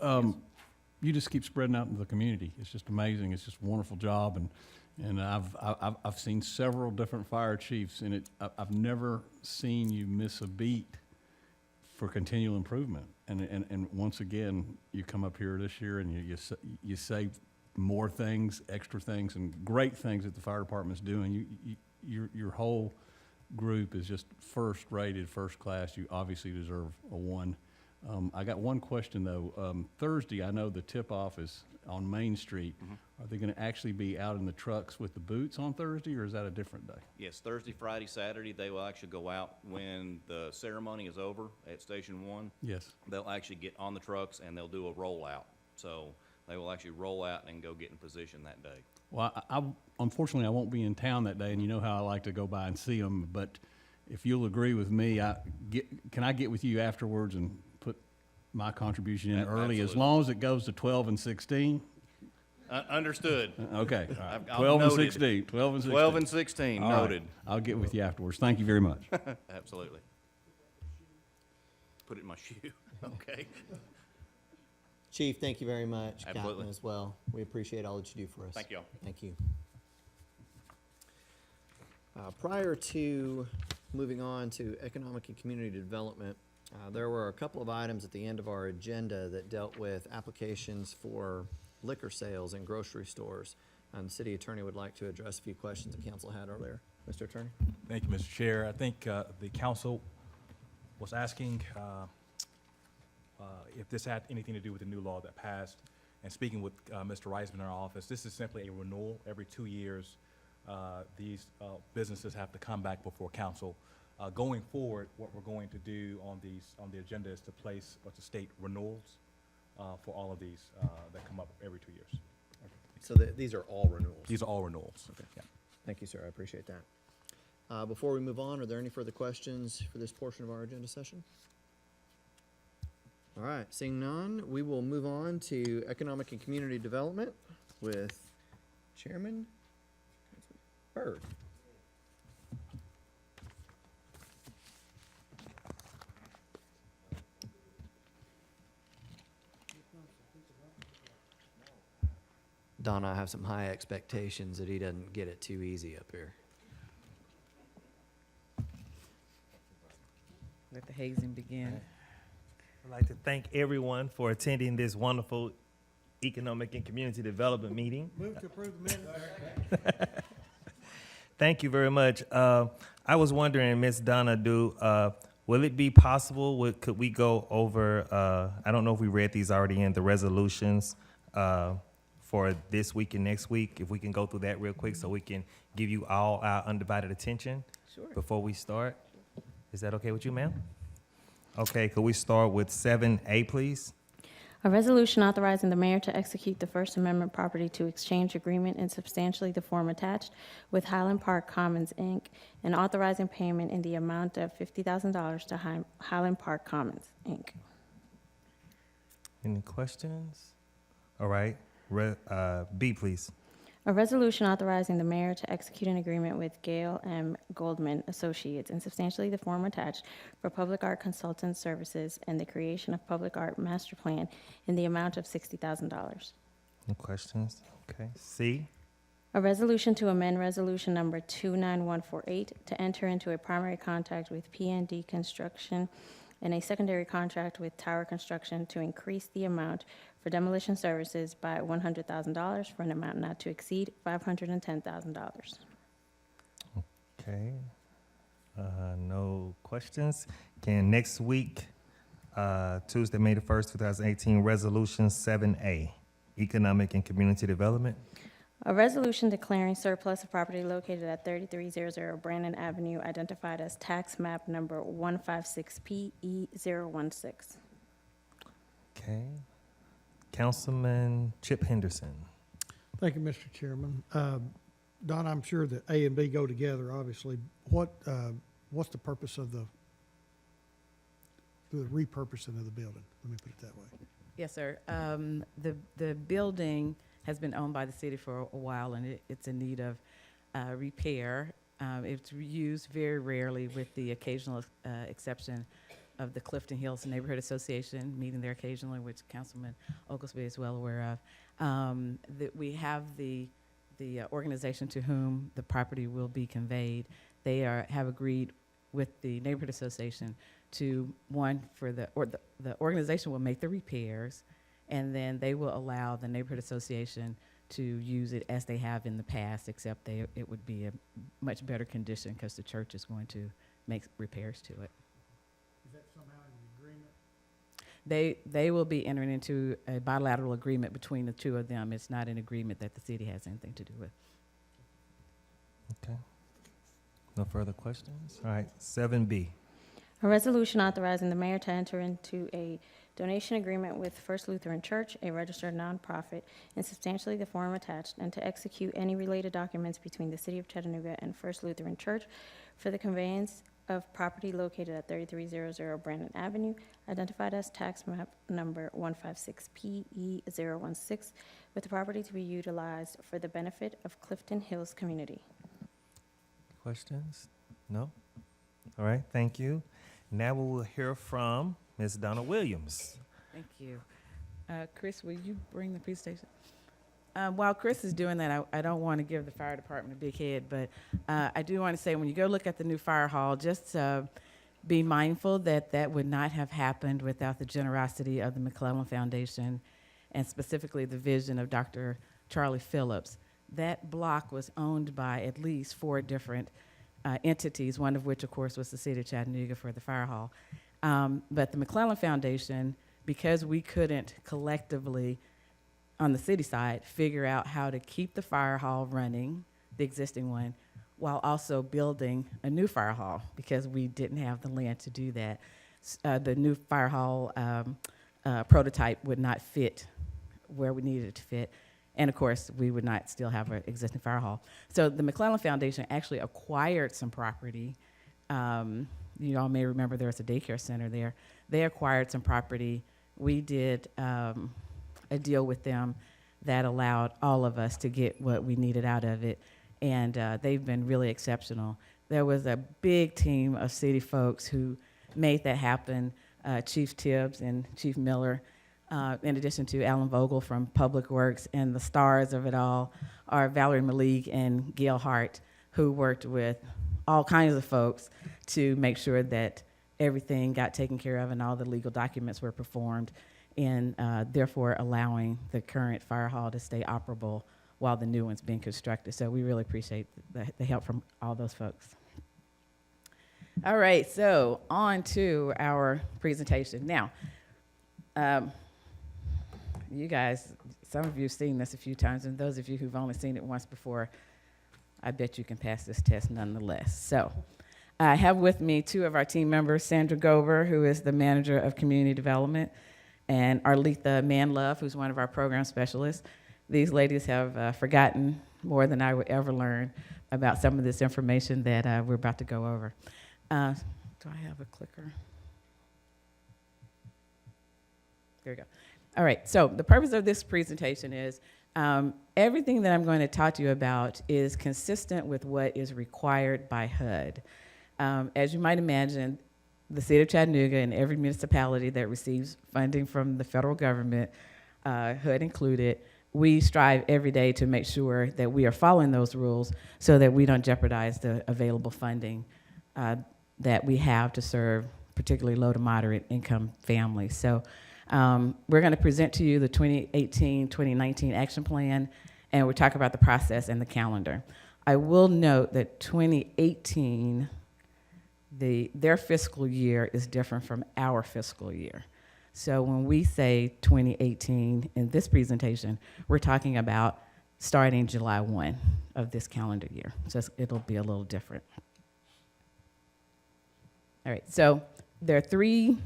Speaker 3: you just keep spreading out into the community. It's just amazing. It's just a wonderful job, and I've seen several different fire chiefs, and I've never seen you miss a beat for continual improvement. And once again, you come up here this year and you say more things, extra things, and great things that the fire department's doing. Your whole group is just first-rated, first class. You obviously deserve a 1. I got one question, though. Thursday, I know the tip-off is on Main Street. Are they going to actually be out in the trucks with the boots on Thursday, or is that a different day?
Speaker 8: Yes, Thursday, Friday, Saturday, they will actually go out when the ceremony is over at Station 1.
Speaker 3: Yes.
Speaker 8: They'll actually get on the trucks and they'll do a rollout. So they will actually roll out and go get in position that day.
Speaker 3: Well, I unfortunately, I won't be in town that day, and you know how I like to go by and see them, but if you'll agree with me, can I get with you afterwards and put my contribution in early, as
Speaker 8: Absolutely.
Speaker 3: long as it goes to 12 and 16?
Speaker 8: Understood.
Speaker 3: Okay, all right.
Speaker 8: I've
Speaker 3: 12 and
Speaker 8: noted.
Speaker 3: 16, 12 and 16.
Speaker 8: 12 and 16,
Speaker 3: All right.
Speaker 8: noted.
Speaker 3: I'll get with you afterwards. Thank you very much.
Speaker 8: Absolutely. Put it in my shoe. Okay.
Speaker 1: Chief, thank you very much.
Speaker 8: Absolutely.
Speaker 1: Captain as well. We appreciate all that you do for us.
Speaker 8: Thank you all.
Speaker 1: Thank you. Prior to moving on to economic and community development, there were a couple of items at the end of our agenda that dealt with applications for liquor sales in grocery stores. And the city attorney would like to address a few questions the council had earlier. Mr. Attorney?
Speaker 10: Thank you, Mr. Chair. I think the council was asking if this had anything to do with the new law that passed. And speaking with Mr. Reisman in our office, this is simply a renewal. Every 2 years, these businesses have to come back before council. Going forward, what we're going to do on the agenda is to place or to state renewals for all of these that come up every 2 years.
Speaker 1: So these are all renewals?
Speaker 10: These are all renewals.
Speaker 1: Okay.
Speaker 10: Yeah.
Speaker 1: Thank you, sir. I appreciate that. Before we move on, are there any further questions for this portion of our agenda session? All right, seeing none, we will move on to economic and community development with Chairman Byrd. Don, I have some high expectations that he doesn't get it too easy up here.
Speaker 11: Let the hazing begin.
Speaker 12: I'd like to thank everyone for attending this wonderful economic and community development meeting.
Speaker 4: Move to approve the minutes.
Speaker 12: Thank you very much. I was wondering, Ms. Donna, will it be possible, could we go over, I don't know if we read these already in the resolutions for this week and next week, if we can go through that real quick so we can give you all our undivided attention
Speaker 11: Sure.
Speaker 12: before we start? Is that okay with you, ma'am? Okay, could we start with 7A, please?
Speaker 2: A resolution authorizing the mayor to execute the First Amendment property to exchange agreement in substantially the form attached with Highland Park Commons, Inc., and authorizing payment in the amount of $50,000 to Highland Park Commons, Inc.
Speaker 12: Any questions? All right, B, please.
Speaker 2: A resolution authorizing the mayor to execute an agreement with Gail M. Goldman Associates in substantially the form attached for public art consultant services and the creation of public art master plan in the amount of $60,000.
Speaker 12: No questions? Okay. C,
Speaker 2: A resolution to amend resolution number 29148 to enter into a primary contract with PND Construction and a secondary contract with Tower Construction to increase the amount for demolition services by $100,000 for an amount not to exceed $510,000.
Speaker 12: okay. No questions. Can next week, Tuesday, May the 1st, 2018, Resolution 7A, Economic and Community Development.
Speaker 2: A resolution declaring surplus of property located at 3300 Brandon Avenue identified as tax map number 156PE016.
Speaker 12: Okay. Councilman Chip Henderson.
Speaker 4: Thank you, Mr. Chairman. Don, I'm sure that A and B go together, obviously. What's the purpose of the repurposing of the building? Let me put it that way.
Speaker 11: Yes, sir. The building has been owned by the city for a while, and it's in need of repair. It's used very rarely, with the occasional exception of the Clifton Hills Neighborhood Association, meeting there occasionally, which Councilman Oglesby is well aware of. That we have the organization to whom the property will be conveyed. They have agreed with the Neighborhood Association to, one, the organization will make the repairs, and then they will allow the neighborhood association to use it as they have in the past, except it would be a much better condition because the church is going to make repairs to it.
Speaker 4: Is that somehow an agreement?
Speaker 11: They will be entering into a bilateral agreement between the two of them. It's not an agreement that the city has anything to do with.
Speaker 12: Okay. No further questions? All right, 7B.
Speaker 2: A resolution authorizing the mayor to enter into a donation agreement with First Lutheran Church, a registered nonprofit, in substantially the form attached, and to execute any related documents between the City of Chattanooga and First Lutheran Church for the conveyance of property located at 3300 Brandon Avenue, identified as tax map number 156PE016, with the property to be utilized for the benefit of Clifton Hills community.
Speaker 12: Questions? No? All right, thank you. Now we will hear from Ms. Donna Williams.
Speaker 11: Thank you. Chris, will you bring the presentation? While Chris is doing that, I don't want to give the fire department a big head, but I do want to say when you go look at the new fire hall, just be mindful that that would not have happened without the generosity of the McClellan Foundation, and specifically the vision of Dr. Charlie Phillips. That block was owned by at least 4 different entities, one of which, of course, was the City of Chattanooga for the fire hall. But the McClellan Foundation, because we couldn't collectively, on the city side, figure out how to keep the fire hall running, the existing one, while also building a new fire hall, because we didn't have the land to do that. The new fire hall prototype would not fit where we needed it to fit. And of course, we would not still have an existing fire hall. So the McClellan Foundation actually acquired some property. You all may remember there was a daycare center there. They acquired some property. We did a deal with them that allowed all of us to get what we needed out of it. And they've been really exceptional. There was a big team of city folks who made that happen. Chief Tibbs and Chief Miller, in addition to Alan Vogel from Public Works, and the stars of it all are Valerie Malik and Gail Hart, who worked with all kinds of folks to make sure that everything got taken care of and all the legal documents were performed, and therefore allowing the current fire hall to stay operable while the new one's being constructed. So we really appreciate the help from all those folks. All right, so on to our presentation. Now, you guys, some of you have seen this a few times, and those of you who've only seen it once before, I bet you can pass this test nonetheless. So I have with me 2 of our team members, Sandra Gober, who is the Manager of Community Development, and Arletha Manlove, who's one of our program specialists. These ladies have forgotten more than I would ever learn about some of this information that we're about to go over. Do I have a clicker? There we go. All right, so the purpose of this presentation is everything that I'm going to talk to you about is consistent with what is required by HUD. As you might imagine, the City of Chattanooga and every municipality that receives funding from the federal government, HUD included, we strive every day to make sure that we are following those rules so that we don't jeopardize the available funding that we have to serve particularly low to moderate income families. So we're going to present to you the 2018-2019 action plan, and we'll talk about the process and the calendar. I will note that 2018, their fiscal year is different from our fiscal year. So when we say 2018 in this presentation, we're talking about starting July 1 of this calendar year. So it'll be a little different. All right, so there are 3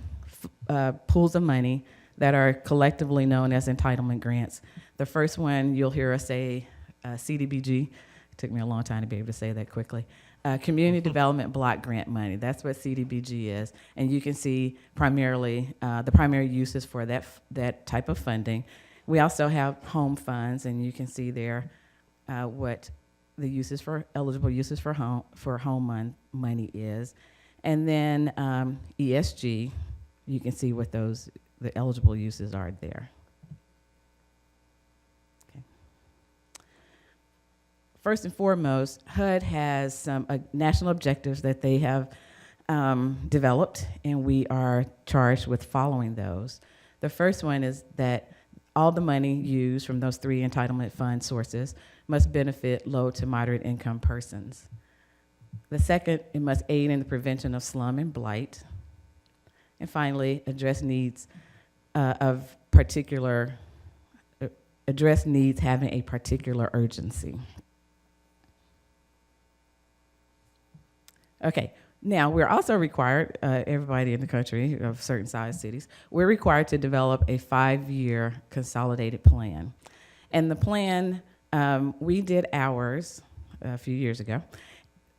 Speaker 11: pools of money that are collectively known as entitlement grants. The first one, you'll hear us say CDBG. It took me a long time to be able to say that quickly. Community Development Block Grant money. That's what CDBG is. And you can see primarily the primary uses for that type of funding. We also have home funds, and you can see there what the uses for eligible uses for home money is. And then ESG, you can see what the eligible uses are there. Okay. First and foremost, HUD has some national objectives that they have developed, and we are charged with following those. The first one is that all the money used from those 3 entitlement fund sources must benefit low to moderate income persons. The second, it must aid in the prevention of slum and blight. And finally, address needs having a particular urgency. Okay, now we're also required, everybody in the country of certain size cities, we're required to develop a 5-year consolidated plan. And the plan, we did ours a few years ago,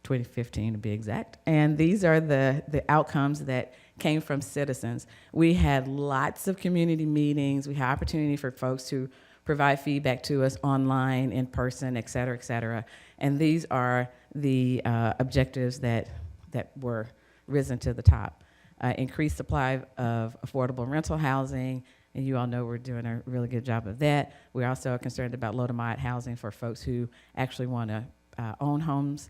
Speaker 11: 2015 to be exact, and these are the outcomes that came from citizens. We had lots of community meetings. We had opportunity for folks to provide feedback to us online, in person, et cetera, et cetera. And these are the objectives that were risen to the top. Increased supply of affordable rental housing, and you all know we're doing a really good job of that. We're also concerned about low to moderate housing for folks who actually want to own homes.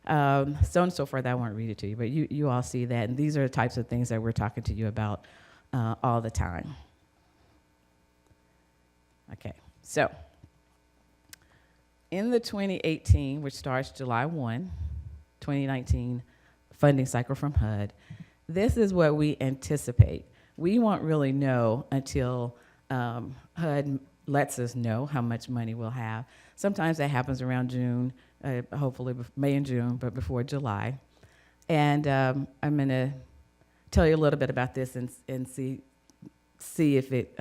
Speaker 11: So on and so forth. I won't read it to you, but you all see that. And these are the types of things that we're talking to you about all the time. Okay, so in the 2018, which starts July 1, 2019 funding cycle from HUD, this is what we anticipate. We won't really know until HUD lets us know how much money we'll have. Sometimes that happens around June, hopefully May and June, but before July. And I'm going to tell you a little bit about this and see if it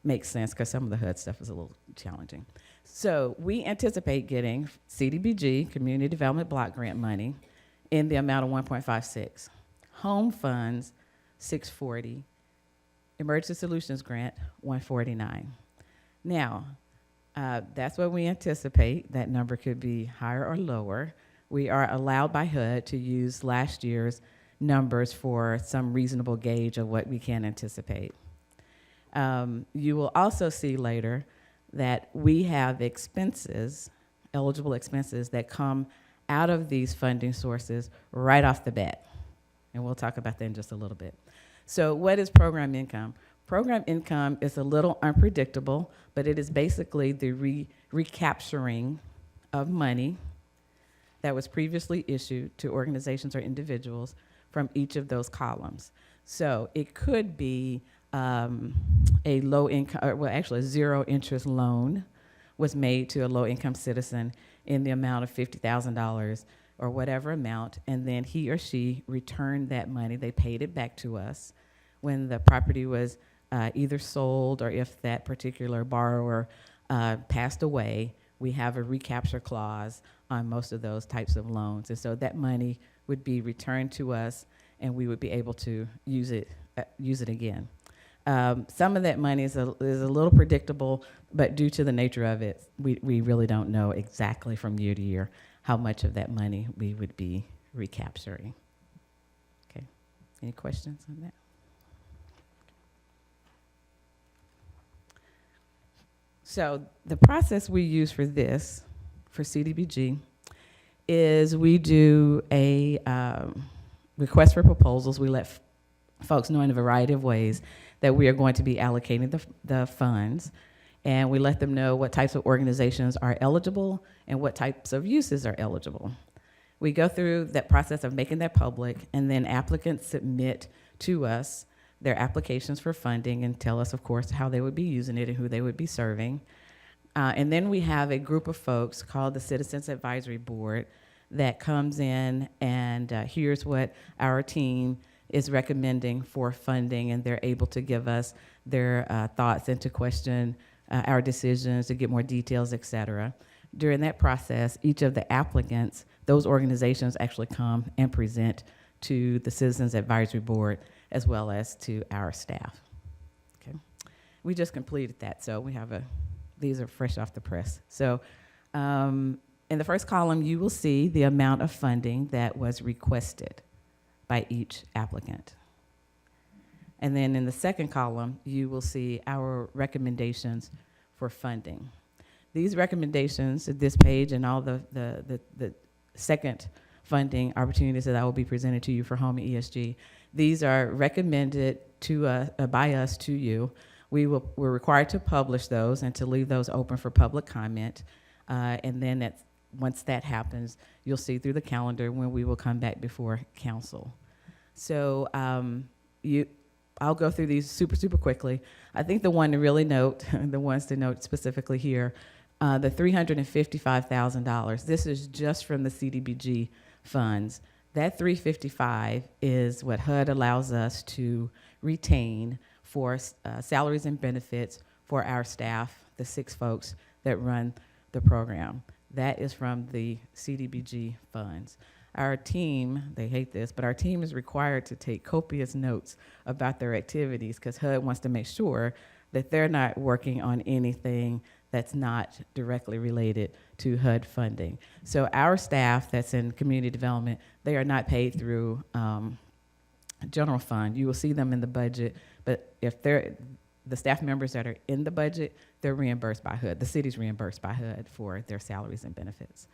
Speaker 11: makes sense, because some of the HUD stuff is a little challenging. So we anticipate getting CDBG, Community Development Block Grant money, in the amount of 1.56. Home funds, 640. Emergency Solutions Grant, 149. Now, that's what we anticipate. That number could be higher or lower. We are allowed by HUD to use last year's numbers for some reasonable gauge of what we can anticipate. You will also see later that we have expenses, eligible expenses, that come out of these funding sources right off the bat. And we'll talk about that in just a little bit. So what is program income? Program income is a little unpredictable, but it is basically the recapturing of money that was previously issued to organizations or individuals from each of those columns. So it could be a low income, well, actually a zero interest loan was made to a low income citizen in the amount of $50,000 or whatever amount, and then he or she returned that money. They paid it back to us when the property was either sold, or if that particular borrower passed away. We have a recapture clause on most of those types of loans, and so that money would be returned to us, and we would be able to use it again. Some of that money is a little predictable, but due to the nature of it, we really don't know exactly from year to year how much of that money we would be recapturing. Okay, any questions on that? So the process we use for this, for CDBG, is we do a request for proposals. We let folks know in a variety of ways that we are going to be allocating the funds, and we let them know what types of organizations are eligible and what types of uses are eligible. We go through that process of making that public, and then applicants submit to us their applications for funding and tell us, of course, how they would be using it and who they would be serving. And then we have a group of folks called the Citizens Advisory Board that comes in and hears what our team is recommending for funding, and they're able to give us their thoughts and to question our decisions, to get more details, et cetera. During that process, each of the applicants, those organizations actually come and present to the Citizens Advisory Board as well as to our staff. Okay, we just completed that, so we have these are fresh off the press. So in the first column, you will see the amount of funding that was requested by each applicant. And then in the second column, you will see our recommendations for funding. These recommendations, this page and all the second funding opportunities that I will be presenting to you for Home ESG. These are recommended by us to you. We're required to publish those and to leave those open for public comment. And then once that happens, you'll see through the calendar when we will come back before council. So I'll go through these super quickly. I think the one to really note, the ones to note specifically here, the $355,000. This is just from the CDBG funds. That $355,000 is what HUD allows us to retain for salaries and benefits for our staff, the 6 folks that run the program. That is from the CDBG funds. Our team, they hate this, but our team is required to take copious notes about their activities because HUD wants to make sure that they're not working on anything that's not directly related to HUD funding. So our staff that's in community development, they are not paid through general fund. You will see them in the budget, but if they're the staff members that are in the budget, they're reimbursed by HUD. The city's reimbursed by HUD for their salaries and benefits.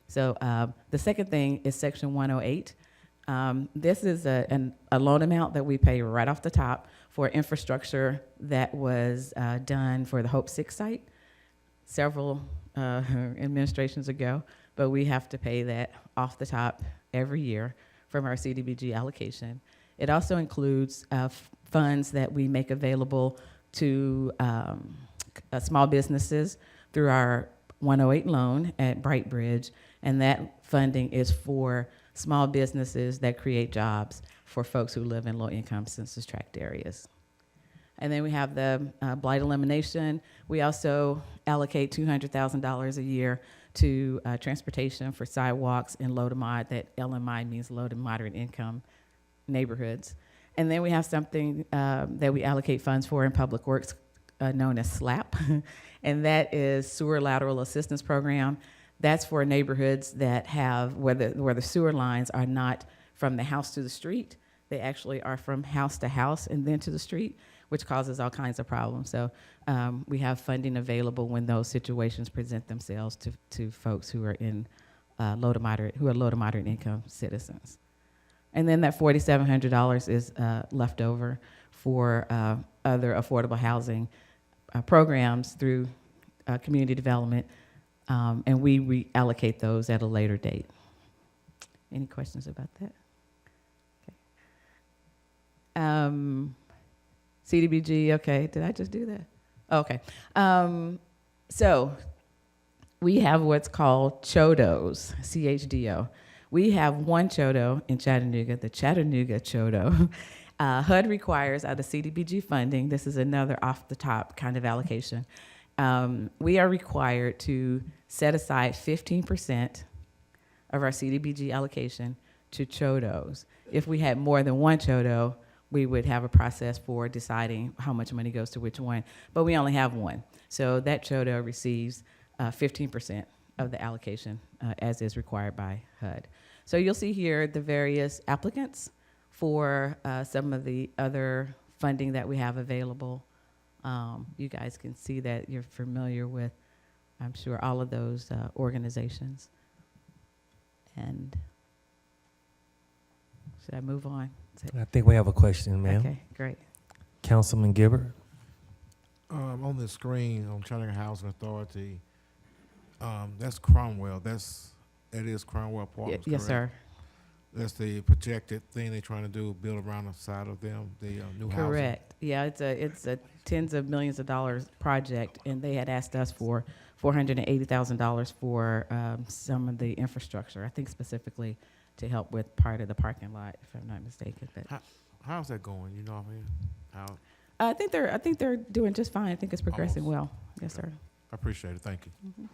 Speaker 11: So the second thing is Section 108. This is a loan amount that we pay right off the top for infrastructure that was done for the Hope 6 site several administrations ago, but we have to pay that off the top every year from our CDBG allocation. It also includes funds that we make available to small businesses through our 108 loan at Brightbridge, and that funding is for small businesses that create jobs for folks who live in low-income census-tract areas. And then we have the blight elimination. We also allocate $200,000 a year to transportation for sidewalks in low to mod. That LMI means low to moderate income neighborhoods. And then we have something that we allocate funds for in Public Works known as SLAP, and that is Sewer Lateral Assistance Program. That's for neighborhoods that have, where the sewer lines are not from the house to the street. They actually are from house to house and then to the street, which causes all kinds of problems. So we have funding available when those situations present themselves to folks who are in low to moderate income citizens. And then that $4,700 is left over for other affordable housing programs through community development, and we reallocate those at a later date. Any questions about that? Okay. CDBG, okay, did I just do that? Okay. So we have what's called CHODOs, CHDO. We have one CHODO in Chattanooga, the Chattanooga CHODO. HUD requires out of CDBG funding, this is another off-the-top kind of allocation, we are required to set aside 15% of our CDBG allocation to CHODOs. If we had more than one CHODO, we would have a process for deciding how much money goes to which one, but we only have one. So that CHODO receives 15% of the allocation as is required by HUD. So you'll see here the various applicants for some of the other funding that we have available. You guys can see that you're familiar with, I'm sure, all of those organizations. And should I move on?
Speaker 12: I think we have a question, ma'am.
Speaker 11: Okay, great.
Speaker 12: Councilman Gibbard.
Speaker 7: On the screen on Chattanooga Housing Authority, that's Cromwell. It is Cromwell Apartments,
Speaker 11: Yes, sir.
Speaker 7: That's the projected thing they're trying to do, build around the side of them, the new housing.
Speaker 11: Correct. Yeah, it's a tens of millions of dollars project, and they had asked us for $480,000 for some of the infrastructure. I think specifically to help with part of the parking lot, if I'm not mistaken. But
Speaker 7: How's that going? You know what I mean? How?
Speaker 11: I think they're doing just fine. I think it's progressing well. Yes, sir.
Speaker 7: I appreciate it. Thank you.
Speaker 11: Mm-hmm.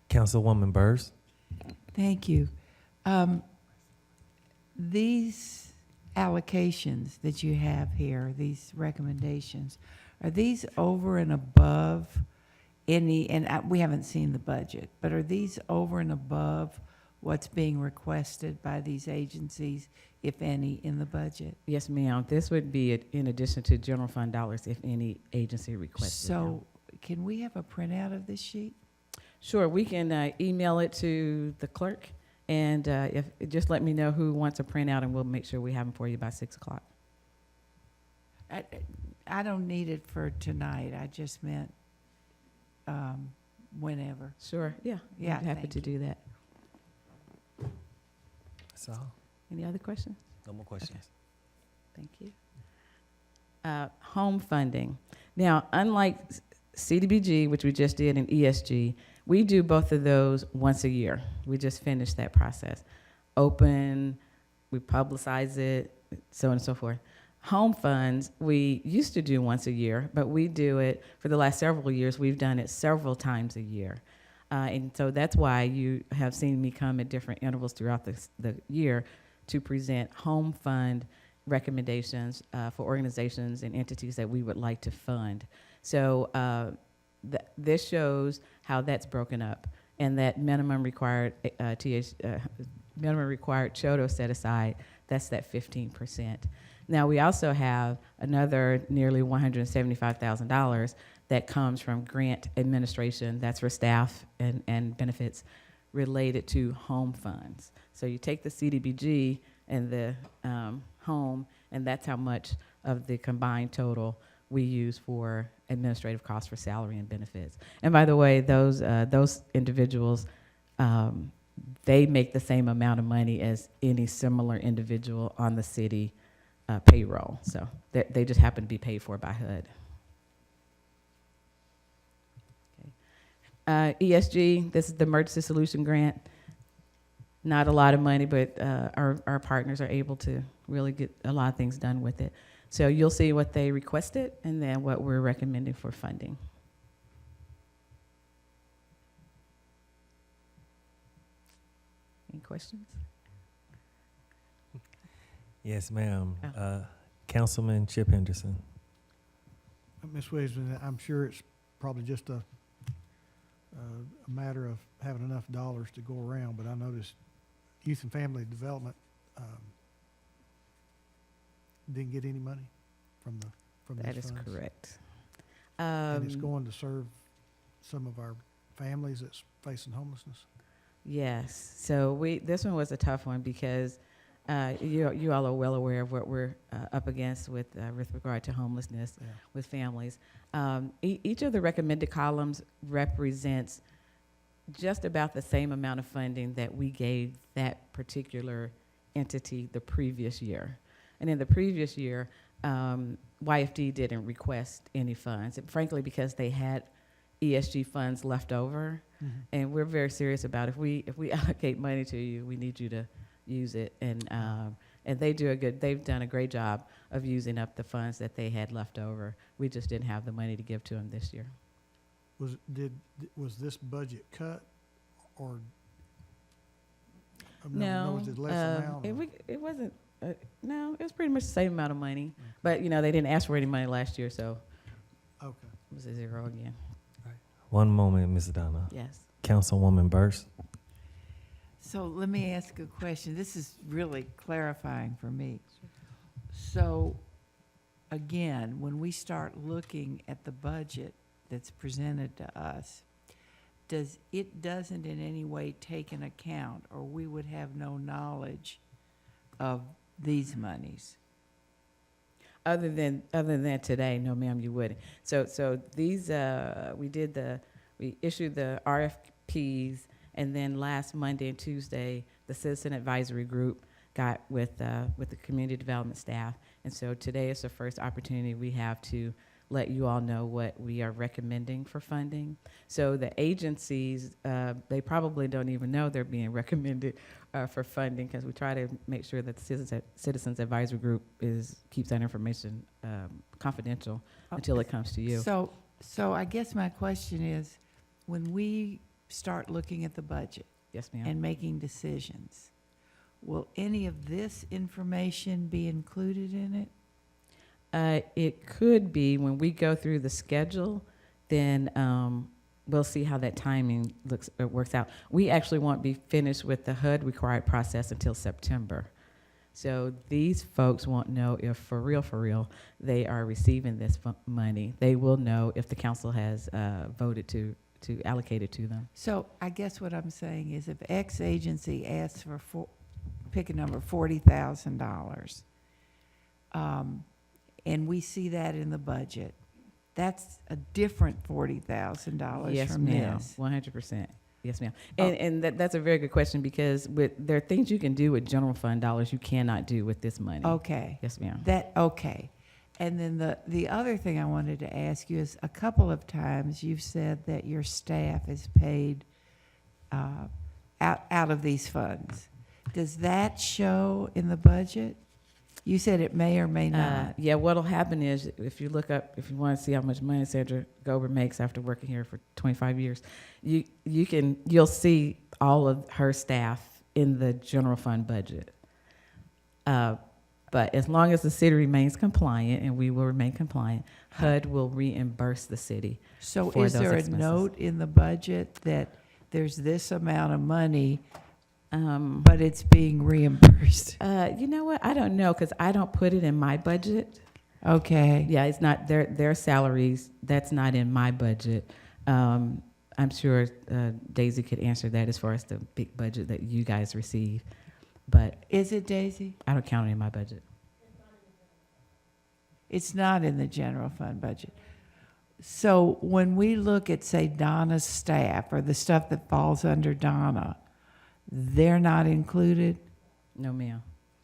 Speaker 12: Councilwoman Burrs.
Speaker 13: Thank you. These allocations that you have here, these recommendations, are these over and above any, and we haven't seen the budget, but are these over and above what's being requested by these agencies, if any, in the budget?
Speaker 11: Yes, ma'am. This would be in addition to general fund dollars if any agency requested them.
Speaker 13: So can we have a printout of this sheet?
Speaker 11: Sure, we can email it to the clerk, And just let me know who wants a printout, and we'll make sure we have them for you by 6 o'clock.
Speaker 13: I don't need it for tonight. I just meant whenever.
Speaker 11: Sure, yeah.
Speaker 13: Yeah,
Speaker 11: I'm happy
Speaker 13: thank
Speaker 11: to
Speaker 13: you.
Speaker 11: do that.
Speaker 12: That's all.
Speaker 11: Any other questions?
Speaker 12: No more questions.
Speaker 11: Thank you. Home funding. Now, unlike CDBG, which we just did, and ESG, we do both of those once a year. We just finished that process. Open, we publicize it, so on and so forth. Home funds, we used to do once a year, but we do it for the last several years. We've done it several times a year. And so that's why you have seen me come at different intervals throughout the year to present home fund recommendations for organizations and entities that we would like to fund. So this shows how that's broken up, and that minimum required minimum required CHOTO set aside, that's that 15%. Now, we also have another nearly $175,000 that comes from grant administration. That's for staff and benefits related to home funds. So you take the CDBG and the home, and that's how much of the combined total we use for administrative costs for salary and benefits. And by the way, those individuals, they make the same amount of money as any similar individual on the city payroll. So they just happen to be paid for by HUD. Okay. ESG, this is the Emergency Solution Grant. Not a lot of money, but our partners are able to really get a lot of things done with it. So you'll see what they requested and then what we're recommending for funding. Any questions?
Speaker 12: Yes, ma'am. Councilman Chip Henderson.
Speaker 4: Ms. Williams, I'm sure it's probably just a matter of having enough dollars to go around, but I noticed Youth and Family Development didn't get any money from these funds.
Speaker 11: That is correct.
Speaker 4: And it's going to serve some of our families that's facing homelessness.
Speaker 11: Yes. So this one was a tough one because you all are well aware of what we're up against with regard to homelessness with families. Each of the recommended columns represents just about the same amount of funding that we gave that particular entity the previous year. And in the previous year, YFD didn't request any funds, and frankly, because they had ESG funds left over.
Speaker 4: Mm-hmm.
Speaker 11: And we're very serious about if we allocate money to you, we need you to use it. And they've done a great job of using up the funds that they had left over. We just didn't have the money to give to them this year.
Speaker 4: Was this budget cut, or
Speaker 11: no?
Speaker 4: Was it less amount?
Speaker 11: It wasn't. No, it was pretty much the same amount of money. But they didn't ask for any money last year, so
Speaker 4: Okay.
Speaker 11: it was a zero again.
Speaker 12: One moment, Ms. Donna.
Speaker 11: Yes.
Speaker 12: Councilwoman Burst.
Speaker 13: So let me ask a question. This is really clarifying for me. So, again, when we start looking at the budget that's presented to us, doesn't in any way take an account, or we would have no knowledge of these monies?
Speaker 11: Other than today, no, ma'am, you wouldn't. So these we issued the RFPs, and then last Monday and Tuesday, the Citizen Advisory Group got with the community development staff, and so today is the first opportunity we have to let you all know what we are recommending for funding. So the agencies, they probably don't even know they're being recommended for funding, because we try to make sure that the Citizens Advisory Group keeps that information confidential until it comes to you.
Speaker 13: So I guess my question is, when we start looking at the budget
Speaker 11: Yes, ma'am.
Speaker 13: and making decisions, will any of this information be included in it?
Speaker 11: It could be when we go through the schedule, then we'll see how that timing works out. We actually won't be finished with the HUD required process until September. So these folks won't know if for real, they are receiving this money. They will know if the council has voted to to allocate it to them.
Speaker 13: So I guess what I'm saying is if X agency asks for, pick a number, $40,000, and we see that in the budget, that's a different $40,000
Speaker 11: Yes,
Speaker 13: from
Speaker 11: ma'am.
Speaker 13: this.
Speaker 11: 100%. Yes, ma'am.
Speaker 13: Oh.
Speaker 11: And that's a very good question because there are things you can do with general fund dollars you cannot do with this money.
Speaker 13: Okay.
Speaker 11: Yes, ma'am.
Speaker 13: Okay. And then the other thing I wanted to ask you is a couple of times you've said that your staff is paid out of these funds. Does that show in the budget? You said it may or may not.
Speaker 11: Yeah, what'll happen is if you look up, if you want to see how much money Sandra Gober makes after working here for 25 years, you'll see all of her staff in the general fund budget. But as long as the city remains compliant, and we will remain compliant, HUD will reimburse the city.
Speaker 13: So
Speaker 11: for
Speaker 13: is
Speaker 11: those
Speaker 13: there a
Speaker 11: expenses.
Speaker 13: note in the budget that there's this amount of money, but it's being reimbursed?
Speaker 11: You know what? I don't know because I don't put it in my budget.
Speaker 13: Okay.
Speaker 11: Yeah, it's not their salaries. That's not in my budget. I'm sure Daisy could answer that as far as the big budget that you guys receive. But
Speaker 13: Is it, Daisy?
Speaker 11: I don't count it in my budget.
Speaker 13: It's not in the general fund budget. So when we look at, say, Donna's staff or the stuff that falls under Donna, they're not included
Speaker 11: No, ma'am.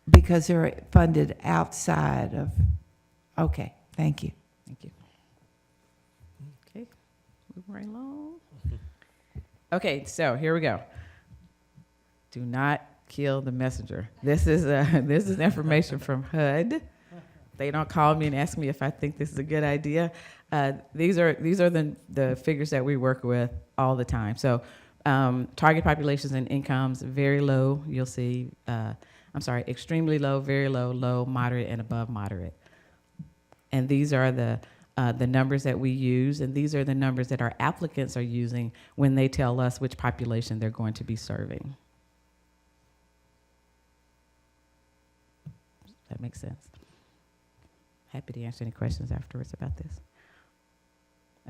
Speaker 13: because they're funded outside of, okay, thank you.
Speaker 11: Thank you. Okay, moving right along. Okay, so here we go. Do not kill the messenger. This is information from HUD. They don't call me and ask me if I think this is a good idea. These are the figures that we work with all the time. So target populations and incomes, very low, you'll see, extremely low, very low, low, moderate, and above moderate. And these are the numbers that we use, and these are the numbers that our applicants are using when they tell us which population they're going to be serving. That makes sense. Happy to answer any questions afterwards about this.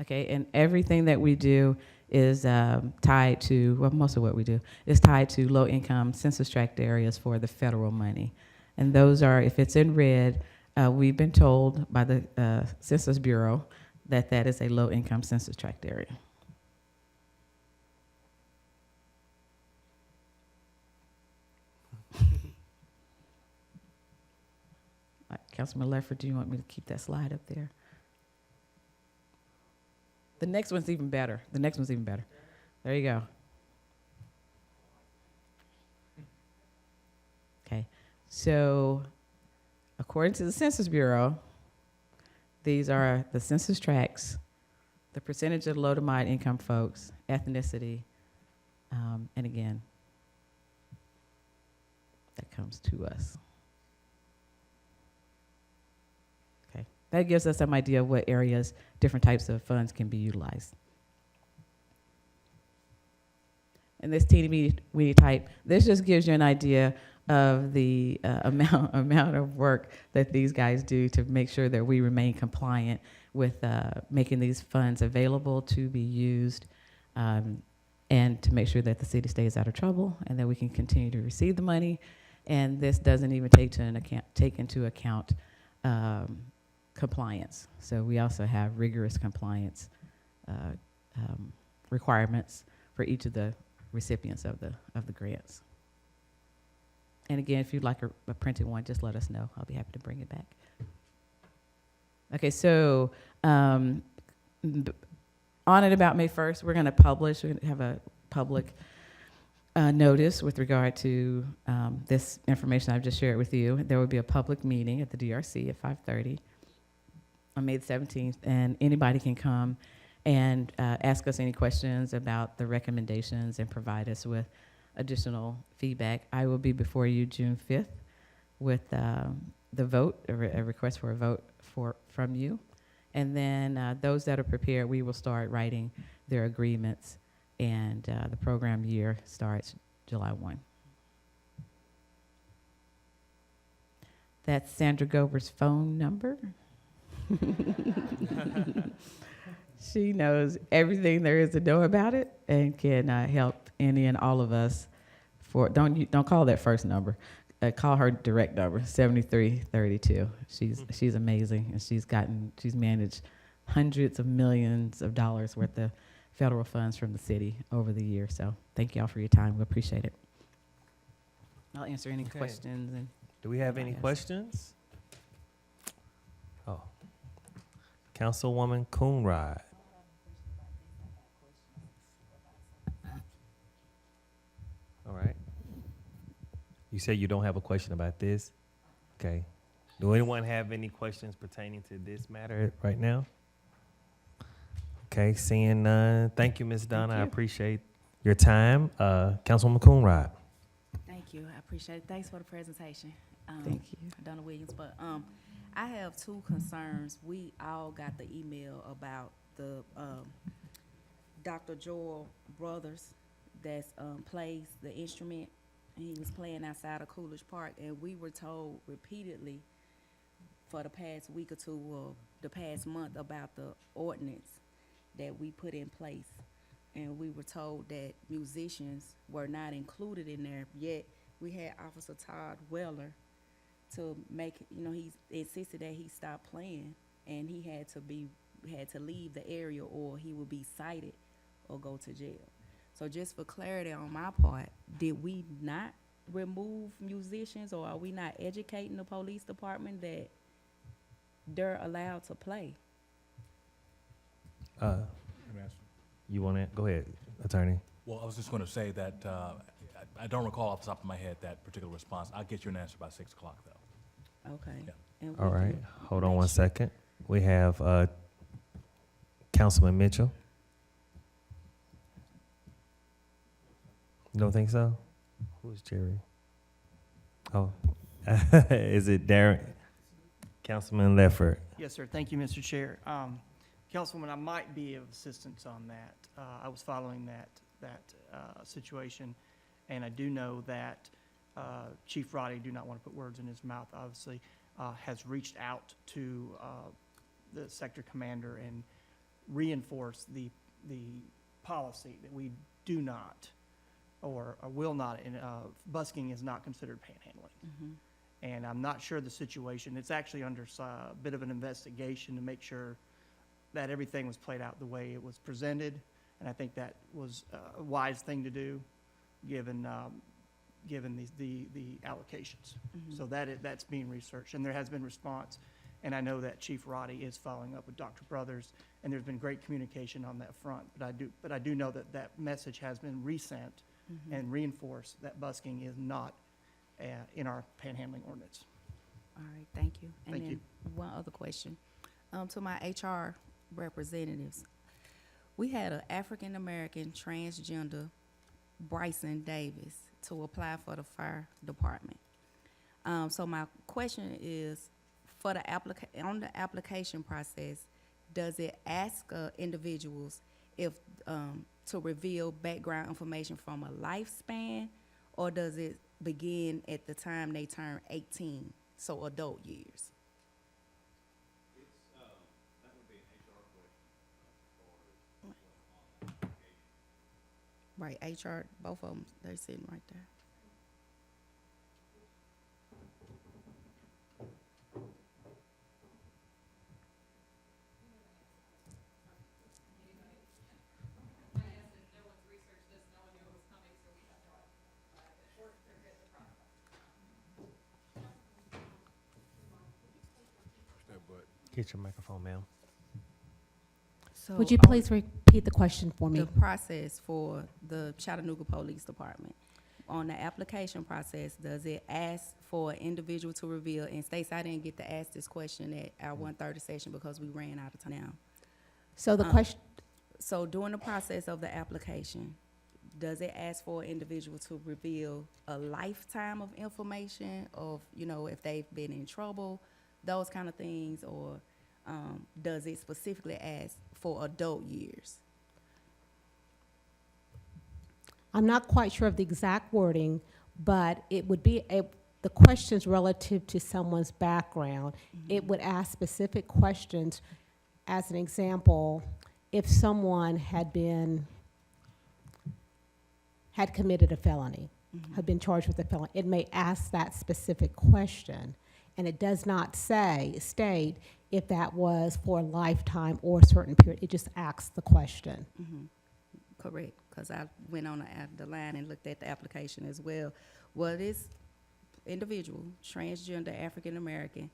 Speaker 11: Okay, and everything that we do is tied to, well, most of what we do is tied to low-income census tract areas for the federal money. And those are, if it's in red, we've been told by the Census Bureau that that is a low-income census tract area. Councilman Leffert, do you want me to keep that slide up there? The next one's even better. The next one's even better. There you go. Okay. So, according to the Census Bureau, these are the census tracts, the percentage of low to moderate income folks, ethnicity, and again, that comes to us. That gives us some idea of what areas different types of funds can be utilized. And this teeny weeny type, this just gives you an idea of the amount of work that these guys do to make sure that we remain compliant with making these funds available to be used, and to make sure that the city stays out of trouble and that we can continue to receive the money. And this doesn't even take into account compliance. So we also have rigorous compliance requirements for each of the recipients of the grants. And again, if you'd like a printed one, just let us know. I'll be happy to bring it back. Okay, so on and about May 1st, we're going to have a public notice with regard to this information I've just shared with you. There will be a public meeting at the DRC at 5:30 on May the 17th, and anybody can come and ask us any questions about the recommendations and provide us with additional feedback. I will be before you June 5th with the vote, a request for a vote from you. And then those that are prepared, we will start writing their agreements, and the program year starts July 1. That's Sandra Gober's phone number. She knows everything there is to know about it and can help any and all of us. Don't call that first number. Call her direct number, 7332. She's amazing, and she's managed hundreds of millions of dollars worth of federal funds from the city over the years. So thank y'all for your time. We appreciate it. I'll answer any
Speaker 12: Okay.
Speaker 11: questions. And
Speaker 12: Do we have any
Speaker 11: Yes.
Speaker 12: questions? Oh. Councilwoman Coonrod. All right. You say you don't have a question about this? Okay. Do anyone have any questions pertaining to this matter right now? Okay, seeing none. Thank you, Ms. Donna. I
Speaker 11: you.
Speaker 12: appreciate your time. Councilwoman Coonrod.
Speaker 14: Thank you. I appreciate it. Thanks for the presentation.
Speaker 11: thank you.
Speaker 14: Donna Williams, but I have two concerns. We all got the email about the Dr. Joel Brothers that's plays the instrument, and he was playing outside of Coolidge Park, and we were told repeatedly for the past week or two or the past month about the ordinance that we put in place, and we were told that musicians were not included in there, yet we had Officer Todd Weller to make, he insisted that he stop playing, and he had to leave the area or he would be cited or go to jail. So just for clarity on my part, did we not remove musicians, or are we not educating the police department that they're allowed to play?
Speaker 12: You want to, go ahead, attorney.
Speaker 10: Well, I was just going to say that I don't recall off the top of my head that particular response. I'll get you an answer by 6 o'clock, though.
Speaker 14: Okay.
Speaker 10: Yeah.
Speaker 14: And
Speaker 12: All
Speaker 14: we
Speaker 12: right,
Speaker 14: can
Speaker 12: hold on
Speaker 14: make
Speaker 12: one
Speaker 14: sure-
Speaker 12: second. We have Councilman Mitchell. You don't think so? Who's Jerry? Oh, is it Darren? Councilman Leffert.
Speaker 6: Yes, sir. Thank you, Mr. Chair. Councilwoman, I might be of assistance on that. I was following that situation, and I do know that Chief Roddy, do not want to put words in his mouth, obviously, has reached out to the sector commander and reinforced the policy that we do not or will not, busking is not considered panhandling.
Speaker 14: Mhm.
Speaker 6: And I'm not sure the situation, it's actually under a bit of an investigation to make sure that everything was played out the way it was presented. And I think that was a wise thing to do, given the allocations.
Speaker 14: Mhm.
Speaker 6: So that's being researched, and there has been response. And I know that Chief Roddy is following up with Dr. Brothers, and there's been great communication on that front. But I do know that message has been resent
Speaker 14: Mhm.
Speaker 6: and reinforced that busking is not in our panhandling ordinance.
Speaker 14: All right, thank you.
Speaker 6: Thank you.
Speaker 14: And then one other question. To my HR representatives, we had an African-American transgender, Bryson Davis, to apply for the fire department. So my question is, for the on the application process, does it ask individuals if to reveal background information from a lifespan, or does it begin at the time they turn 18, so adult years?
Speaker 8: That would be an HR question,
Speaker 14: Right, HR, both of them, they're sitting right there.
Speaker 12: Get your microphone, ma'am.
Speaker 14: So
Speaker 15: Would you
Speaker 14: on
Speaker 15: please repeat the question for me?
Speaker 14: The process for the Chattanooga Police Department, on the application process, does it ask for an individual to reveal, and Stacey, I didn't get to ask this question at our 1:30 session because we ran out of time now.
Speaker 15: So the question,
Speaker 14: So during the process of the application, does it ask for an individual to reveal a lifetime of information of, if they've been in trouble, those kind of things, or does it specifically ask for adult years?
Speaker 15: I'm not quite sure of the exact wording, but it would be the questions relative to someone's background. It would ask specific questions. As an example, if someone had committed a felony, had been charged with a felony, it may ask that specific question, and it does not state if that was for a lifetime or a certain period. It just asks the question.
Speaker 14: Correct, because I went on the line and looked at the application as well. Well, this individual, transgender African-American,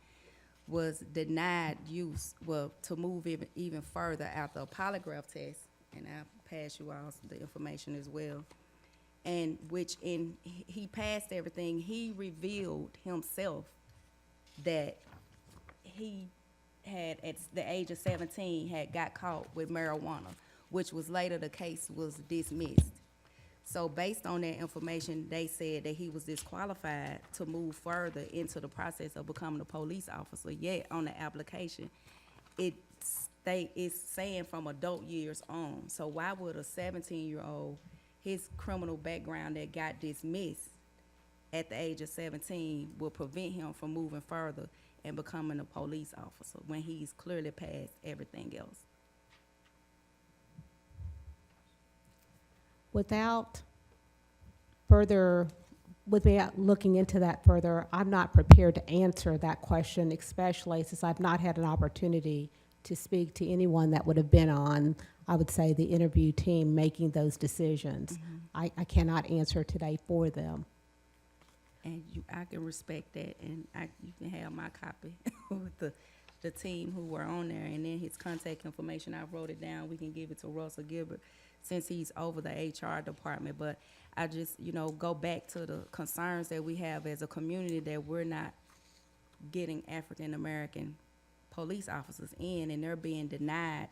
Speaker 14: was denied use, well, to move even further after a polygraph test, and I'll pass you all the information as well. And he passed everything. He revealed himself that he had, at the age of 17, had got caught with marijuana, which was later the case was dismissed. So based on that information, they said that he was disqualified to move further into the process of becoming a police officer. Yet on the application, it's saying from adult years on. So why would a 17-year-old, his criminal background that got dismissed at the age of 17 will prevent him from moving further and becoming a police officer when he's clearly past everything else?
Speaker 15: Without looking into that further, I'm not prepared to answer that question, especially since I've not had an opportunity to speak to anyone that would have been on, I would say, the interview team making those decisions. I cannot answer today for them.
Speaker 14: And I can respect that, and you can have my copy with the team who were on there, and then his contact information, I wrote it down. We can give it to Russell Gilbert since he's over the HR department. But I just, go back to the concerns that we have as a community, that we're not getting African-American police officers in, and they're being denied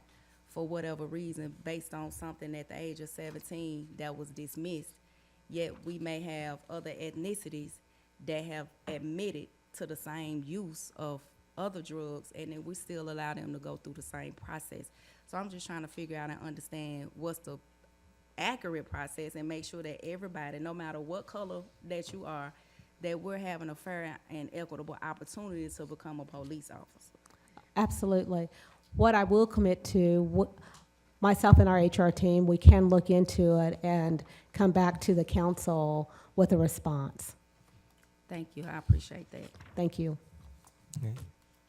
Speaker 14: for whatever reason based on something at the age of 17 that was dismissed. Yet we may have other ethnicities that have admitted to the same use of other drugs, and then we still allow them to go through the same process. So I'm just trying to figure out and understand what's the accurate process and make sure that everybody, no matter what color that you are, that we're having a fair and equitable opportunity to become a police officer.
Speaker 15: Absolutely. What I will commit to, myself and our HR team, we can look into it and come back to the council with a response.
Speaker 14: Thank you, I appreciate that.
Speaker 15: Thank you.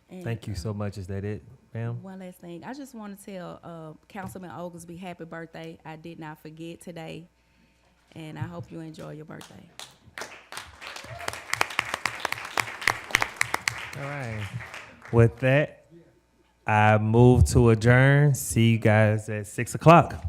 Speaker 14: And,
Speaker 12: Thank you so much. Is that it, ma'am?
Speaker 14: One last thing, I just want to tell Councilman Oglesby happy birthday. I did not forget today, and I hope you enjoy your birthday.
Speaker 12: All right. With that, I move to adjourn. See you guys at 6 o'clock.